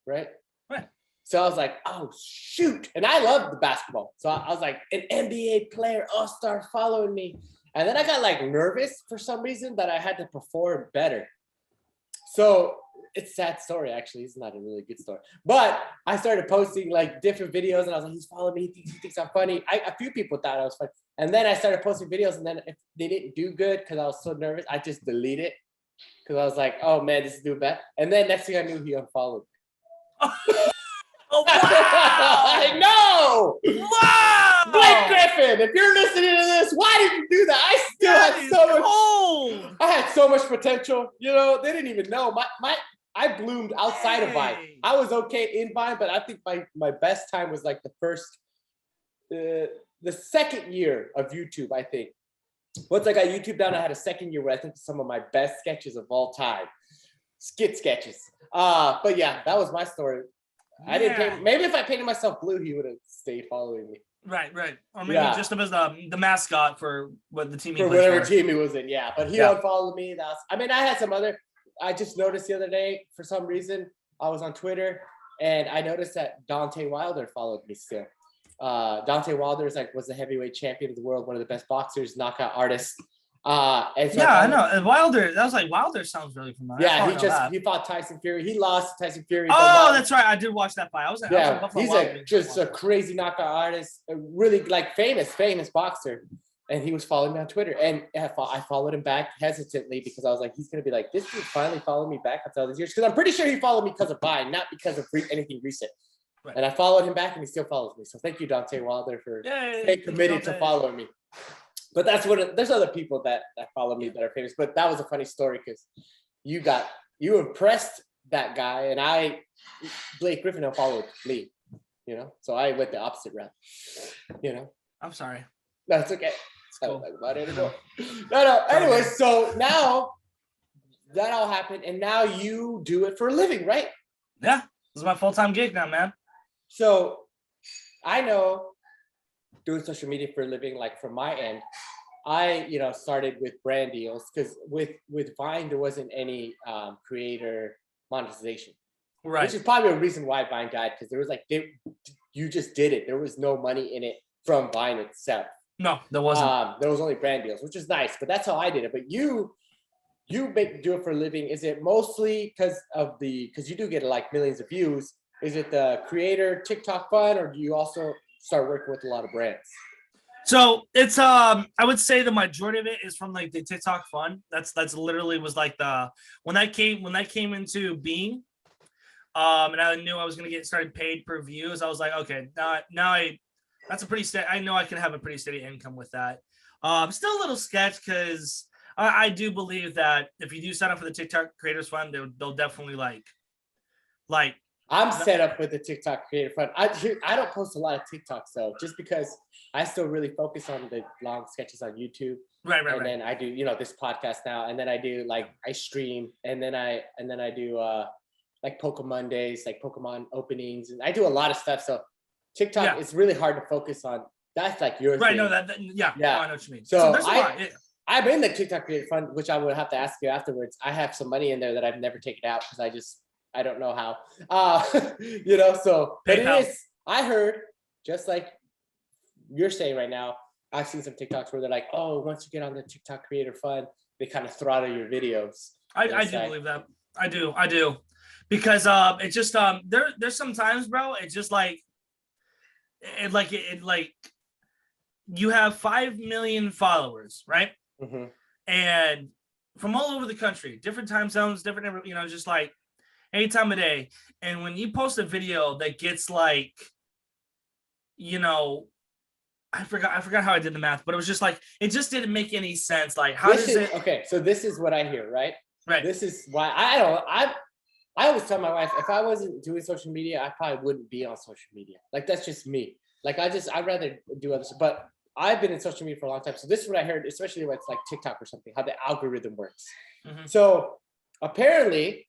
Speaker 1: right?
Speaker 2: Right.
Speaker 1: So I was like, oh shoot. And I love the basketball. So I was like, an NBA player, all-star following me. And then I got like nervous for some reason that I had to perform better. So it's a sad story, actually. It's not a really good story. But I started posting like different videos and I was like, he's following me. He thinks I'm funny. A few people thought I was funny. And then I started posting videos and then if they didn't do good because I was so nervous, I just deleted it. Because I was like, oh man, this is doing bad. And then next thing I knew, he unfollowed.
Speaker 2: Oh, wow!
Speaker 1: I know!
Speaker 2: Wow!
Speaker 1: Blake Griffin, if you're listening to this, why did you do that? I still had so much. I had so much potential. They didn't even know. I bloomed outside of Vine. I was okay in Vine, but I think my best time was like the second year of YouTube, I think. once I got YouTube down, I had a second year where I think some of my best sketches of all time, skit sketches. But yeah, that was my story. I didn't pay. Maybe if I painted myself blue, he would have stayed following me.
Speaker 2: Right. Or maybe just him as the mascot for what the team he
Speaker 1: for
Speaker 2: plays
Speaker 1: whatever team he was in. Yeah, but he unfollowed me. I had some other. I just noticed the other day for some reason I was on Twitter and I noticed that Dante Wilder followed me still. Dante Wilder was the heavyweight champion of the world, one of the best boxers, knockout artists. And so
Speaker 2: I know. And Wilder, that was like Wilder sounds really familiar.
Speaker 1: Yeah, he fought Tyson Fury. He lost to Tyson Fury.
Speaker 2: Oh, that's right. I did watch that fight.
Speaker 1: He's just a crazy knockout artist, a really famous boxer. And he was following me on Twitter. And I followed him back hesitantly because I was like, he's going to be like, this dude finally followed me back after all these years. Because I'm pretty sure he followed me because of Vine, not because of anything recent. Right. And I followed him back and he still follows me. So thank you, Dante Wilder, for staying committed to following me. But there's other people that follow me that are famous. But that was a funny story because you impressed that guy and Blake Griffin followed Lee, so I went the opposite route,
Speaker 2: I'm sorry.
Speaker 1: That's okay.
Speaker 2: It's cool.
Speaker 1: I don't think about it anymore. No. Anyway, so now that all happened and now you do it for a living, right?
Speaker 2: Yeah. This is my full-time gig now, man.
Speaker 1: So I know doing social media for a living, like from my end, I, started with brand deals because with Vine, there wasn't any creator monetization. Right. Which is probably a reason why Vine died because there was you just did it. There was no money in it from Vine itself.
Speaker 2: No, there wasn't.
Speaker 1: There was only brand deals, which is nice, but that's how I did it. But you do it for a living. Is it mostly because you do get millions of views? Is it the creator TikTok fun, or do you also start working with a lot of brands?
Speaker 2: So it's I would say the majority of it is from the TikTok fun. That's literally was when that came into being, and I knew I was gonna get started paid per views. I was like, okay, now that's a pretty steady. I know I can have a pretty steady income with that. Still a little sketch because I do believe that if you do sign up for the TikTok Creators Fund, they'll definitely like.
Speaker 1: I'm set up with the TikTok Creator Fund. I don't post a lot of TikToks though, just because I still really focus on the long sketches on YouTube.
Speaker 2: Right.
Speaker 1: And then I do, this podcast now, and then I do I stream, and then I do Pokemon Mondays, Pokemon openings, and I do a lot of stuff. So TikTok, it's really hard to focus on. That's your
Speaker 2: right.
Speaker 1: thing.
Speaker 2: No, yeah. No, I know what you mean.
Speaker 1: So I'm in the TikTok Creator Fund, which I would have to ask you afterwards. I have some money in there that I've never taken out because I don't know how, so, but it is, I heard, just like you're saying right now, I've seen some TikToks where they're like, oh, once you get on the TikTok Creator Fund, they kind of throttle your videos.
Speaker 2: I do believe that. I do. Because it's just, there's some times, bro, it's just you have 5 million followers, right?
Speaker 1: Mm-hmm.
Speaker 2: And from all over the country, different time zones, different, just any time of day. And when you post a video that gets I forgot how I did the math, but it was just it just didn't make any sense.
Speaker 1: Okay, so this is what I hear, right?
Speaker 2: Right.
Speaker 1: This is why I always tell my wife, if I wasn't doing social media, I probably wouldn't be on social media. That's just me. I'd rather do other stuff, but I've been in social media for a long time. So this is what I heard, especially when it's TikTok or something, how the algorithm works. Mm-hmm. So apparently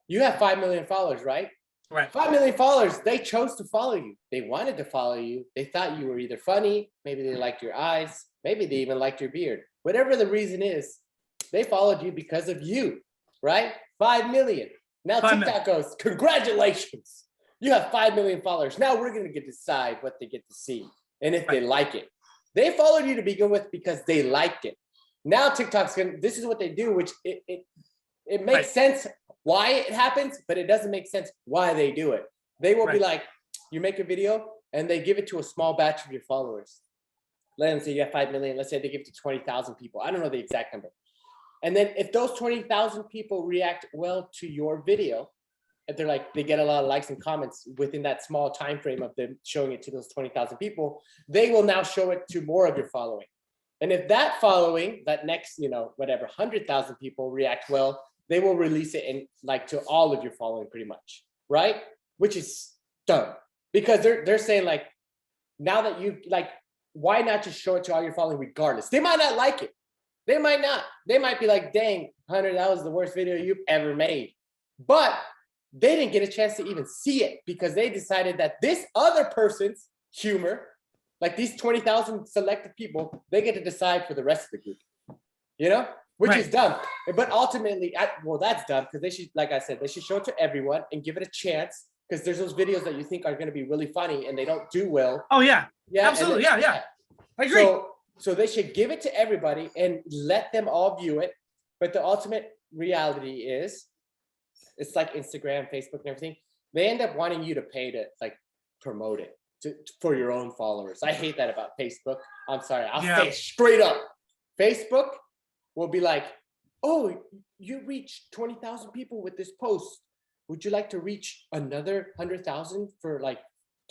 Speaker 1: you have 5 million followers, right?
Speaker 2: Right.
Speaker 1: 5 million followers. They chose to follow you. They wanted to follow you. They thought you were either funny. Maybe they liked your eyes. Maybe they even liked your beard. Whatever the reason is, they followed you because of you, right? 5 million. Now TikTok goes, congratulations. You have 5 million followers. Now we're going to get to decide what they get to see and if they like it. They followed you to begin with because they liked it. Now TikTok's going to, this is what they do, which it makes sense why it happens, but it doesn't make sense why they do it. They will be like, you make a video and they give it to a small batch of your followers. Let them say you have 5 million. Let's say they give it to 20,000 people. I don't know the exact number. And then if those 20,000 people react well to your video, if they get a lot of likes and comments within that small time frame of them showing it to those 20,000 people, they will now show it to more of your following. And if that following, that next, 100,000 people react well, they will release it in to all of your following pretty much, right? Which is dumb because they're saying now that you why not just show it to all your following regardless? They might not like it. They might not. They might be like, dang, Hunter, that was the worst video you've ever made. But they didn't get a chance to even see it because they decided that this other person's humor, like these 20,000 selected people, they get to decide for the rest of the group, you know, which is dumb. But ultimately, that's dumb because they should, like I said, they should show it to everyone and give it a chance because there's those videos that you think are going to be really funny and they don't do well.
Speaker 2: Oh, yeah.
Speaker 1: Yeah,
Speaker 2: absolutely. Yeah. I agree.
Speaker 1: So they should give it to everybody and let them all view it. But the ultimate reality is, it's like Instagram, Facebook, and everything. They end up wanting you to pay to like promote it for your own followers. I hate that about Facebook. I'm sorry. I'll say it straight up. Facebook will be like, oh, you reached 20,000 people with this post. Would you like to reach another 100,000 for like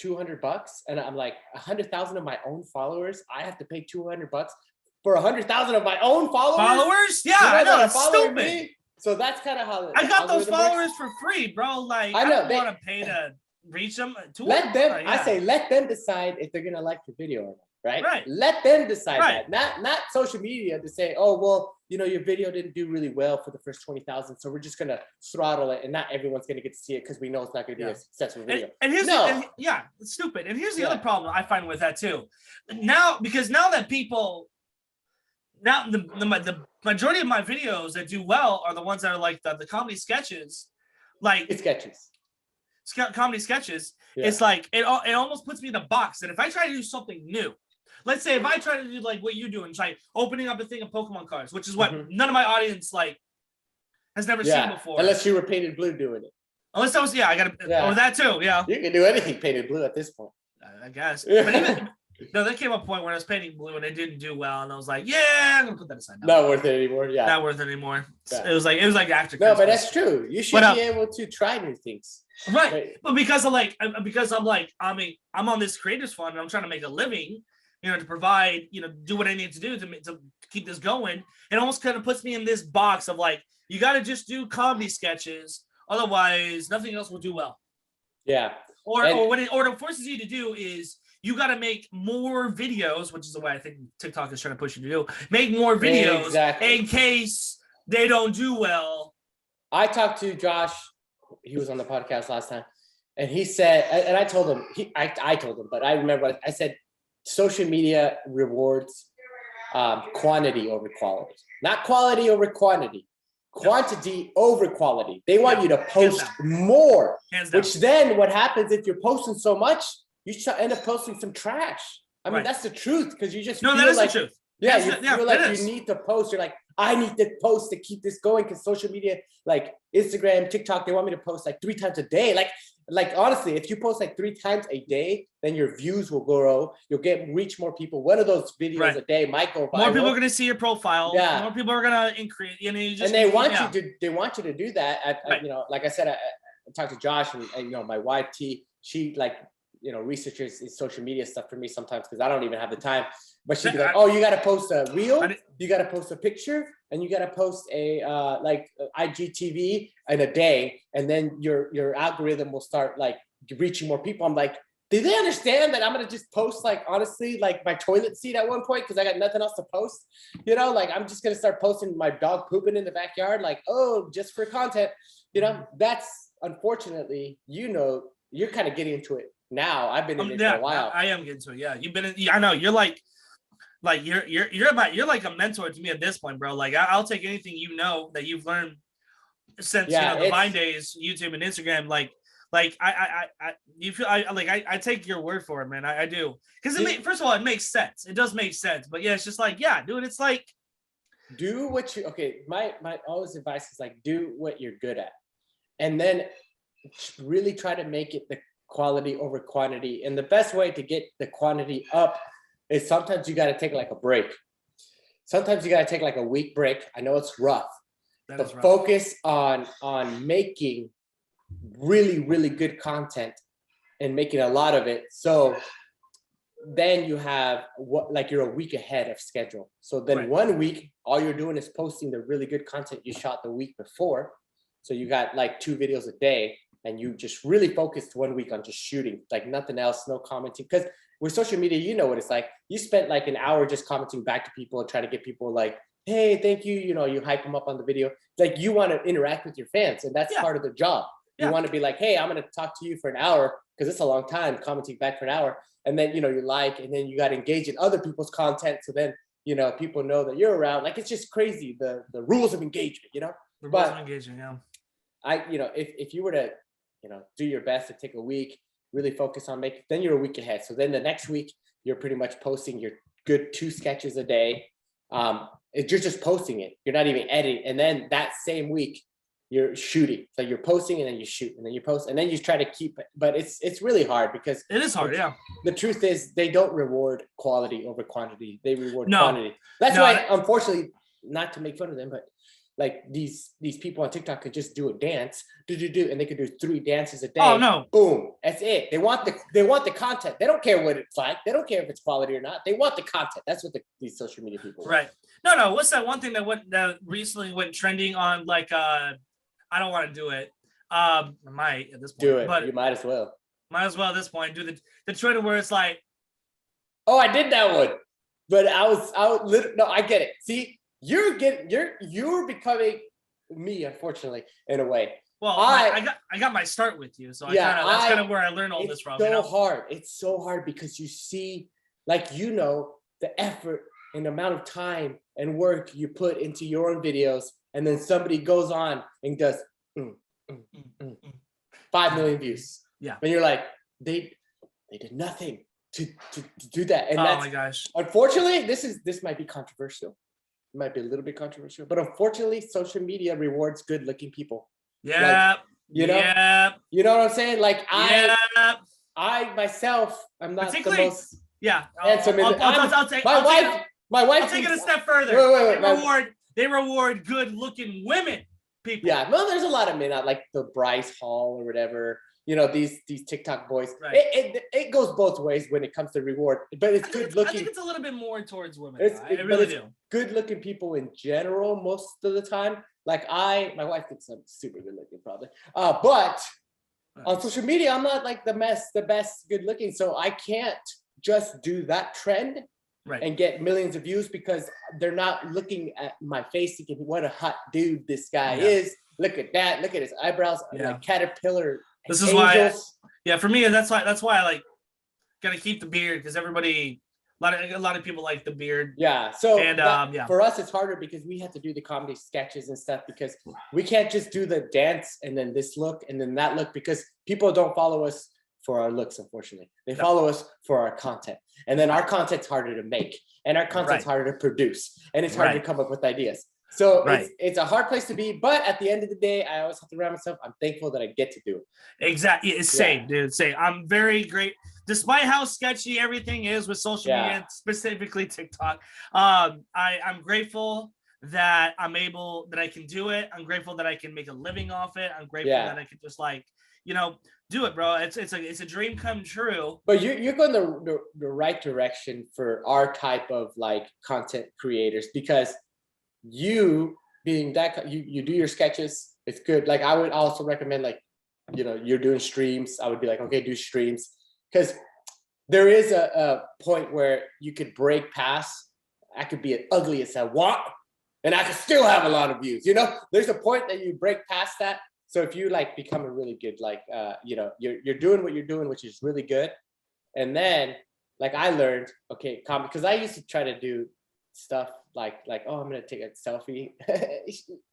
Speaker 1: $200? And I'm like, 100,000 of my own followers. I have to pay $200 for 100,000 of my own followers.
Speaker 2: Yeah, I know. That's stupid.
Speaker 1: Me? So that's kind of how
Speaker 2: I got those followers for free, bro. Like I don't want to pay to reach them.
Speaker 1: Let them. I say let them decide if they're gonna like the video or not. Right. Let them decide that. Not social media to say, oh well, you know, your video didn't do really well for the first 20,000, so we're just gonna throttle it, and not everyone's gonna get to see it because we know it's not gonna be a successful video.
Speaker 2: And here's it's stupid. And here's the other problem I find with that too. Now that people. Now, the majority of my videos that do well are the ones that are like the comedy sketches. Like
Speaker 1: it's sketches.
Speaker 2: Comedy sketches. Yeah. It's like, it almost puts me in the box that if I try to do something new, let's say if I try to do like what you do and try opening up a thing of Pokemon cards, which is what none of my audience like has never seen before.
Speaker 1: Unless you were painted blue doing it.
Speaker 2: Unless that was, or that too, yeah.
Speaker 1: You can do anything painted blue at this point.
Speaker 2: I guess. But even... No, there came a point when I was painting blue and it didn't do well, and I was like, "Yeah, I'm gonna put that aside now."
Speaker 1: Not worth it anymore. Yeah,
Speaker 2: not worth it anymore. Yeah. It was like after.
Speaker 1: No, but that's true. You should be able to try new things,
Speaker 2: right? But because I'm on this creators fund and I'm trying to make a living, you know, to provide, you know, do what I need to do to keep this going. It almost kind of puts me in this box of like, you got to just do comedy sketches, otherwise nothing else will do well.
Speaker 1: Yeah.
Speaker 2: Or what it forces you to do is, you got to make more videos, which is the way I think TikTok is trying to push you to do. Make more videos in case they don't do well.
Speaker 1: I talked to Josh. He was on the podcast last time. And he said, and I told him, I told him, but I remember what I said, social media rewards quantity over quality. Not quality over quantity. Quantity over quality. They want you to post more. Which then what happens if you're posting so much, you should end up posting some trash. I mean, that's the truth because you just feel
Speaker 2: that is
Speaker 1: like,
Speaker 2: the truth.
Speaker 1: Yeah, you feel like you need to post. You're like, I need to post to keep this going because social media, like Instagram, TikTok, they want me to post like 3 times a day. Like honestly, if you post like 3 times a day, then your views will grow. You'll reach more people. One of those videos a day might go viral.
Speaker 2: More people are going to see your profile. Yeah. More people are going to increase. You know,
Speaker 1: and they want you to do that. You know, like I said, I talked to Josh and you know, my wife T. She like, you know, researches social media stuff for me sometimes because I don't even have the time. But she'd be like, "Oh, you got to post a reel, you got to post a picture, and you got to post a IGTV in a day, and then your algorithm will start like reaching more people." I'm like, do they understand that I'm gonna just post like honestly like my toilet seat at one point because I got nothing else to post? You know, like I'm just gonna start posting my dog pooping in the backyard, like just for content. You know, that's unfortunately, you know, you're kind of getting into it. Now I've been in it for a while.
Speaker 2: I am getting to it. Yeah, you've been in. I know you're like you're like a mentor to me at this point, bro. Like I'll take anything you know that you've learned since the Vine days, YouTube and Instagram. Like I take your word for it, man. I do because first of all it makes sense. It does make sense, but yeah, it's just like dude. It's like
Speaker 1: do what you My always advice is like do what you're good at, and then really try to make it the quality over quantity. And the best way to get the quantity up is sometimes you got to take like a break. Sometimes you got to take like a week break. I know it's rough, but focus on making really, really good content and making a lot of it. So then you have you're a week ahead of schedule. So then 1 week, all you're doing is posting the really good content you shot the week before. So you got like 2 videos a day. And you just really focused 1 week on just shooting, like nothing else, no commenting. Because with social media, you know what it's like. You spent like an hour just commenting back to people and trying to get people like, hey, thank you. You know, you hype them up on the video. Like you want to interact with your fans, and that's part of the job. You want to be like, hey, I'm going to talk to you for an hour because it's a long time commenting back for an hour. And then, you know, you like, and then you got to engage in other people's content. So then, you know, people know that you're around. Like, it's just crazy. The rules of engagement, you know,
Speaker 2: the rules of engagement. Yeah.
Speaker 1: You know, if you were to, you know, do your best to take a week, really focus on making, then you're a week ahead. So then the next week, you're pretty much posting your good 2 sketches a day. You're just posting it. You're not even editing. And then that same week, you're shooting. So you're posting and then you shoot and then you post and then you try to keep it. But it's really hard because
Speaker 2: it is hard. Yeah.
Speaker 1: The truth is they don't reward quality over quantity. They reward quantity. That's why, unfortunately, not to make fun of them, but like these people on TikTok could just do a dance, and they could do 3 dances a day.
Speaker 2: Oh no!
Speaker 1: Boom, that's it. They want the content. They don't care what it's like. They don't care if it's quality or not. They want the content. That's what these social media people want.
Speaker 2: Right. No. What's that one thing that recently went trending on like I don't want to do it. I might at this point.
Speaker 1: Do it.
Speaker 2: But
Speaker 1: you might as well.
Speaker 2: Might as well at this point do the trend where it's like,
Speaker 1: oh, I did that one, but I get it. See. You're becoming me, unfortunately, in a way.
Speaker 2: Well, I got my start with you, so that's kind of where I learned all this from.
Speaker 1: It's so hard. It's so hard because you see, like, you know, the effort and the amount of time and work you put into your own videos, and then somebody goes on and does 5 million views.
Speaker 2: Yeah,
Speaker 1: and you're like, they did nothing to do that. And
Speaker 2: oh my gosh,
Speaker 1: unfortunately, this might be controversial. It might be a little bit controversial, but unfortunately, social media rewards good-looking people.
Speaker 2: Yeah,
Speaker 1: like, you know, you know what I'm saying? Like I myself, I'm not the most handsome.
Speaker 2: I'll take
Speaker 1: my wife.
Speaker 2: I'll take it a step further.
Speaker 1: Wait,
Speaker 2: they reward good-looking women. People.
Speaker 1: Yeah, well, there's a lot of men out like the Bryce Hall or whatever. You know, these TikTok boys.
Speaker 2: Right.
Speaker 1: It goes both ways when it comes to reward, but it's good looking.
Speaker 2: I think it's a little bit more towards women.
Speaker 1: I
Speaker 2: really do.
Speaker 1: Good looking people in general most of the time. Like my wife thinks I'm super good looking probably. But on social media, I'm not like the best good looking. So I can't just do that trend and get millions of views because they're not looking at my face thinking, what a hot dude this guy is. Look at that. Look at his eyebrows. Like caterpillar.
Speaker 2: This is why, for me, that's why I like gotta keep the beard because everybody, a lot of people like the beard.
Speaker 1: Yeah. So
Speaker 2: and
Speaker 1: for us, it's harder because we have to do the comedy sketches and stuff because we can't just do the dance and then this look and then that look because people don't follow us for our looks. Unfortunately, they follow us for our content, and then our content's harder to make, and our content's harder to produce, and it's harder to come up with ideas. So it's a hard place to be, but at the end of the day, I always have to remind myself, I'm thankful that I get to do it.
Speaker 2: Exactly. It's same, dude. Same. I'm very great. Despite how sketchy everything is with social media, specifically TikTok, I'm grateful that I can do it. I'm grateful that I can make a living off it. I'm grateful that I can just like, you know, do it, bro. It's a dream come true.
Speaker 1: But you're going the right direction for our type of like content creators because you being that you do your sketches, it's good. Like I would also recommend like, you know, you're doing streams. I would be like, okay, do streams because there is a point where you could break past. I could be as ugly as I want, and I could still have a lot of views. You know, there's a point that you break past that. So if you like become a really good, like, you know, you're doing what you're doing, which is really good, and then like I learned, okay, because I used to try to do stuff like oh, I'm gonna take a selfie,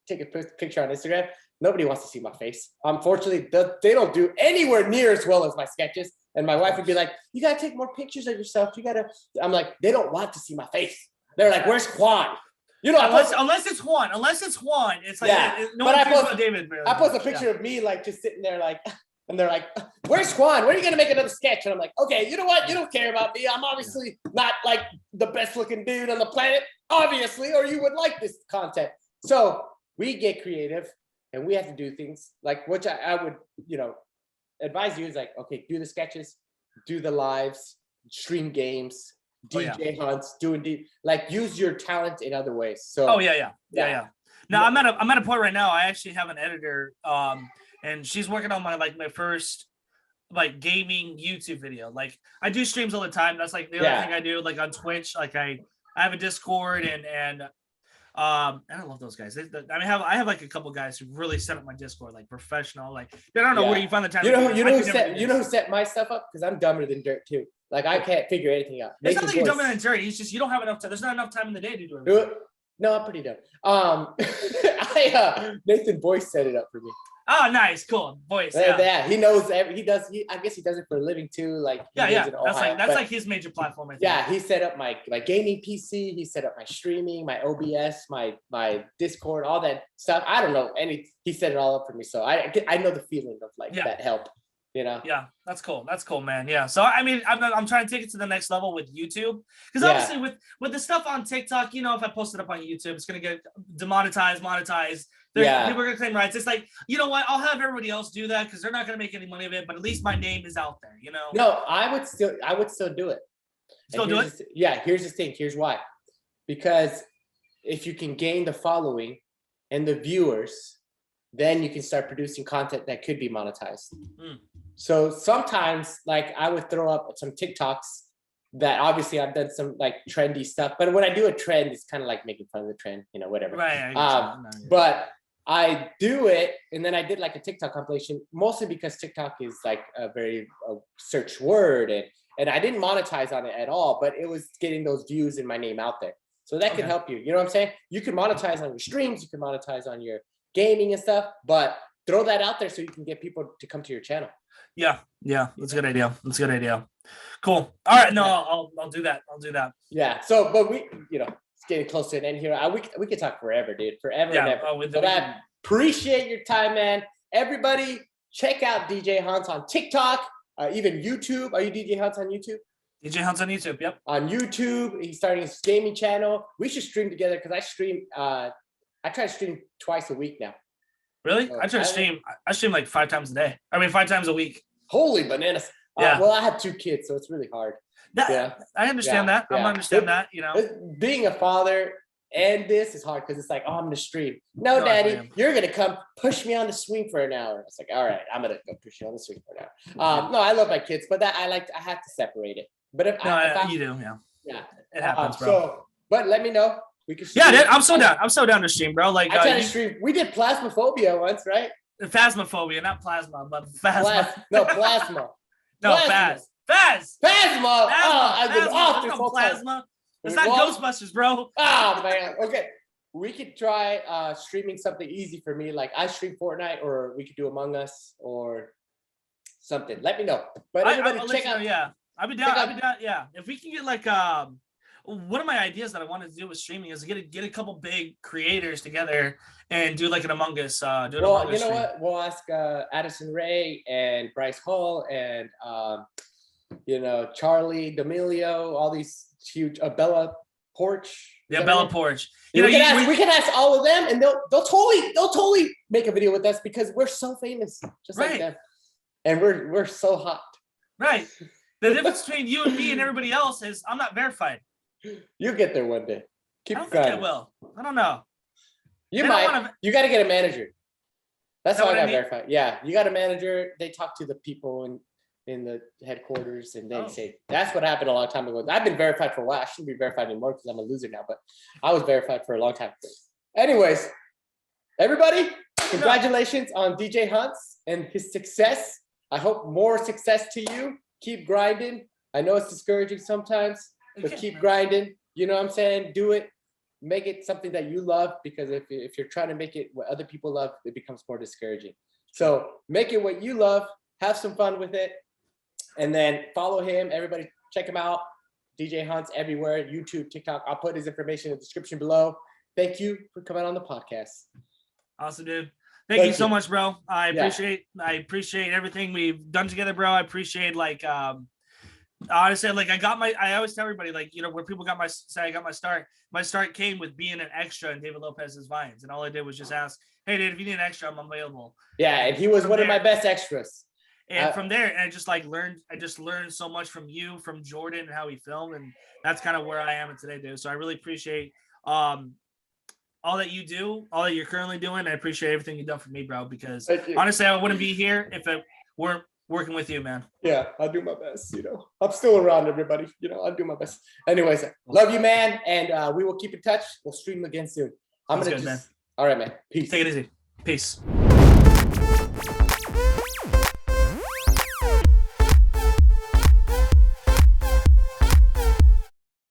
Speaker 1: take a picture on Instagram. Nobody wants to see my face. Unfortunately, they don't do anywhere near as well as my sketches. And my wife would be like, you gotta take more pictures of yourself. I'm like, they don't want to see my face. They're like, where's Juan? You know,
Speaker 2: unless it's Juan, it's like no one cares about David.
Speaker 1: I post a picture of me like just sitting there like, and they're like, where's Juan? When are you gonna make another sketch? And I'm like, okay, you know what? You don't care about me. I'm obviously not like the best looking dude on the planet, obviously, or you would like this content. So we get creative and we have to do things like, which I would, you know, advise you is like, okay, do the sketches, do the lives, stream games, DJHunts, like use your talent in other ways. So
Speaker 2: yeah. Now I'm at a point right now. I actually have an editor, and she's working on my first like gaming YouTube video. Like I do streams all the time. That's like the other thing I do, like on Twitch. Like I have a Discord and I don't love those guys. I have like a couple guys who really set up my Discord, like professional. Like I don't know where you find the time.
Speaker 1: You know who set my stuff up? Because I'm dumber than dirt too. Like I can't figure anything out.
Speaker 2: It's not like you're dumber than dirt. It's just you don't have enough time. There's not enough time in the day to do it.
Speaker 1: No, I'm pretty dumb. Nathan Boyce set it up for me.
Speaker 2: Oh, nice, cool, Boyce.
Speaker 1: Yeah, he knows. I guess he does it for a living too. Like
Speaker 2: that's like his major platform. I think.
Speaker 1: Yeah, he set up my gaming PC. He set up my streaming, my OBS, my Discord, all that stuff. I don't know he set it all up for me. So I know the feeling of that help. You know?
Speaker 2: Yeah, that's cool. That's cool, man. Yeah. So I mean, I'm trying to take it to the next level with YouTube because obviously with the stuff on TikTok, you know, if I post it up on YouTube, it's gonna get demonetized, monetized. People are gonna claim rights. It's like, you know what? I'll have everybody else do that because they're not gonna make any money of it. But at least my name is out there. You know?
Speaker 1: No, I would still do it.
Speaker 2: Still do it?
Speaker 1: Here's the thing. Here's why. Because if you can gain the following and the viewers, then you can start producing content that could be monetized. So sometimes, like, I would throw up some TikToks that obviously I've done some like trendy stuff, but when I do a trend, it's kind of like making fun of the trend, you know, whatever.
Speaker 2: Right.
Speaker 1: But I do it, and then I did like a TikTok compilation, mostly because TikTok is like a very search word, and I didn't monetize on it at all, but it was getting those views and my name out there. So that can help you. You know what I'm saying? You can monetize on your streams, you can monetize on your gaming and stuff, but throw that out there so you can get people to come to your channel.
Speaker 2: Yeah, that's a good idea. Cool. All right, no, I'll do that.
Speaker 1: Yeah. So, but we, you know, it's getting close to an end here. We could talk forever, dude. Forever and ever. But I appreciate your time, man. Everybody, check out DJHunts on TikTok, even YouTube. Are you DJHunts on YouTube?
Speaker 2: DJHunts on YouTube. Yep.
Speaker 1: On YouTube, he's starting his gaming channel. We should stream together because I stream. I try to stream twice a week now.
Speaker 2: Really? I try to stream. I stream like 5 times a day. I mean, 5 times a week.
Speaker 1: Holy bananas! Well, I have 2 kids, so it's really hard.
Speaker 2: I understand that. I understand that. You know,
Speaker 1: being a father and this is hard because it's like, I'm gonna stream. No, Daddy, you're gonna come push me on the swing for an hour. It's like, all right, I'm gonna go push you on the swing for an hour. No, I love my kids, but I have to separate it. But if you do,
Speaker 2: it happens, bro.
Speaker 1: So, but let me know. We can.
Speaker 2: Yeah, I'm so down. I'm so down to stream, bro. Like,
Speaker 1: I try to stream. We did Plasmophobia once, right?
Speaker 2: Phasmophobia, not plasma, but phasma.
Speaker 1: Plasma.
Speaker 2: No, Phasma.
Speaker 1: Phasma. I've been off this whole
Speaker 2: plasma. It's not Ghostbusters, bro.
Speaker 1: Oh man. Okay. We could try streaming something easy for me. Like I stream Fortnite, or we could do Among Us or something. Let me know. But everybody check out.
Speaker 2: I'll be down. Yeah. If we can get like one of my ideas that I wanted to do with streaming is get a couple big creators together and do like an Among Us.
Speaker 1: You know what? We'll ask Addison Ray and Bryce Hall and Charlie D'Amelio, all these huge Bella Porch.
Speaker 2: Yeah, Bella Porch.
Speaker 1: We can ask all of them, and they'll totally make a video with us because we're so famous, just like them, and we're so hot.
Speaker 2: Right. The difference between you and me and everybody else is I'm not verified.
Speaker 1: You'll get there one day.
Speaker 2: I don't think I will. I don't know.
Speaker 1: You might. You got to get a manager. That's how I got verified. Yeah, you got a manager. They talk to the people in the headquarters, and they say that's what happened a long time ago. I've been verified for a while. I shouldn't be verified anymore because I'm a loser now. But I was verified for a long time. Anyways, everybody, congratulations on DJHunts and his success. I hope more success to you. Keep grinding. I know it's discouraging sometimes. But keep grinding. You know what I'm saying? Do it. Make it something that you love, because if you're trying to make it what other people love, it becomes more discouraging. So make it what you love. Have some fun with it. And then follow him. Everybody check him out. DJHunts everywhere. YouTube, TikTok. I'll put his information in the description below. Thank you for coming on the podcast.
Speaker 2: Awesome, dude. Thank you so much, bro. I appreciate everything we've done together, bro. I appreciate honestly, like I always tell everybody, like, where people got I got my start. My start came with being an extra in David Lopez's Vines, and all I did was just ask, "Hey, dude, if you need an extra, I'm available."
Speaker 1: Yeah, and he was one of my best extras.
Speaker 2: And from there, and I just learned so much from you, from Jordan, and how he filmed, and that's kind of where I am today, dude. So I really appreciate all that you do, all that you're currently doing. I appreciate everything you've done for me, bro. Because honestly, I wouldn't be here if it weren't working with you, man.
Speaker 1: Yeah, I'll do my best. I'm still around, everybody. I'll do my best. Anyways, love you, man, and we will keep in touch. We'll stream again soon.
Speaker 2: Good, man.
Speaker 1: All right, man. Peace.
Speaker 2: Take it easy. Peace.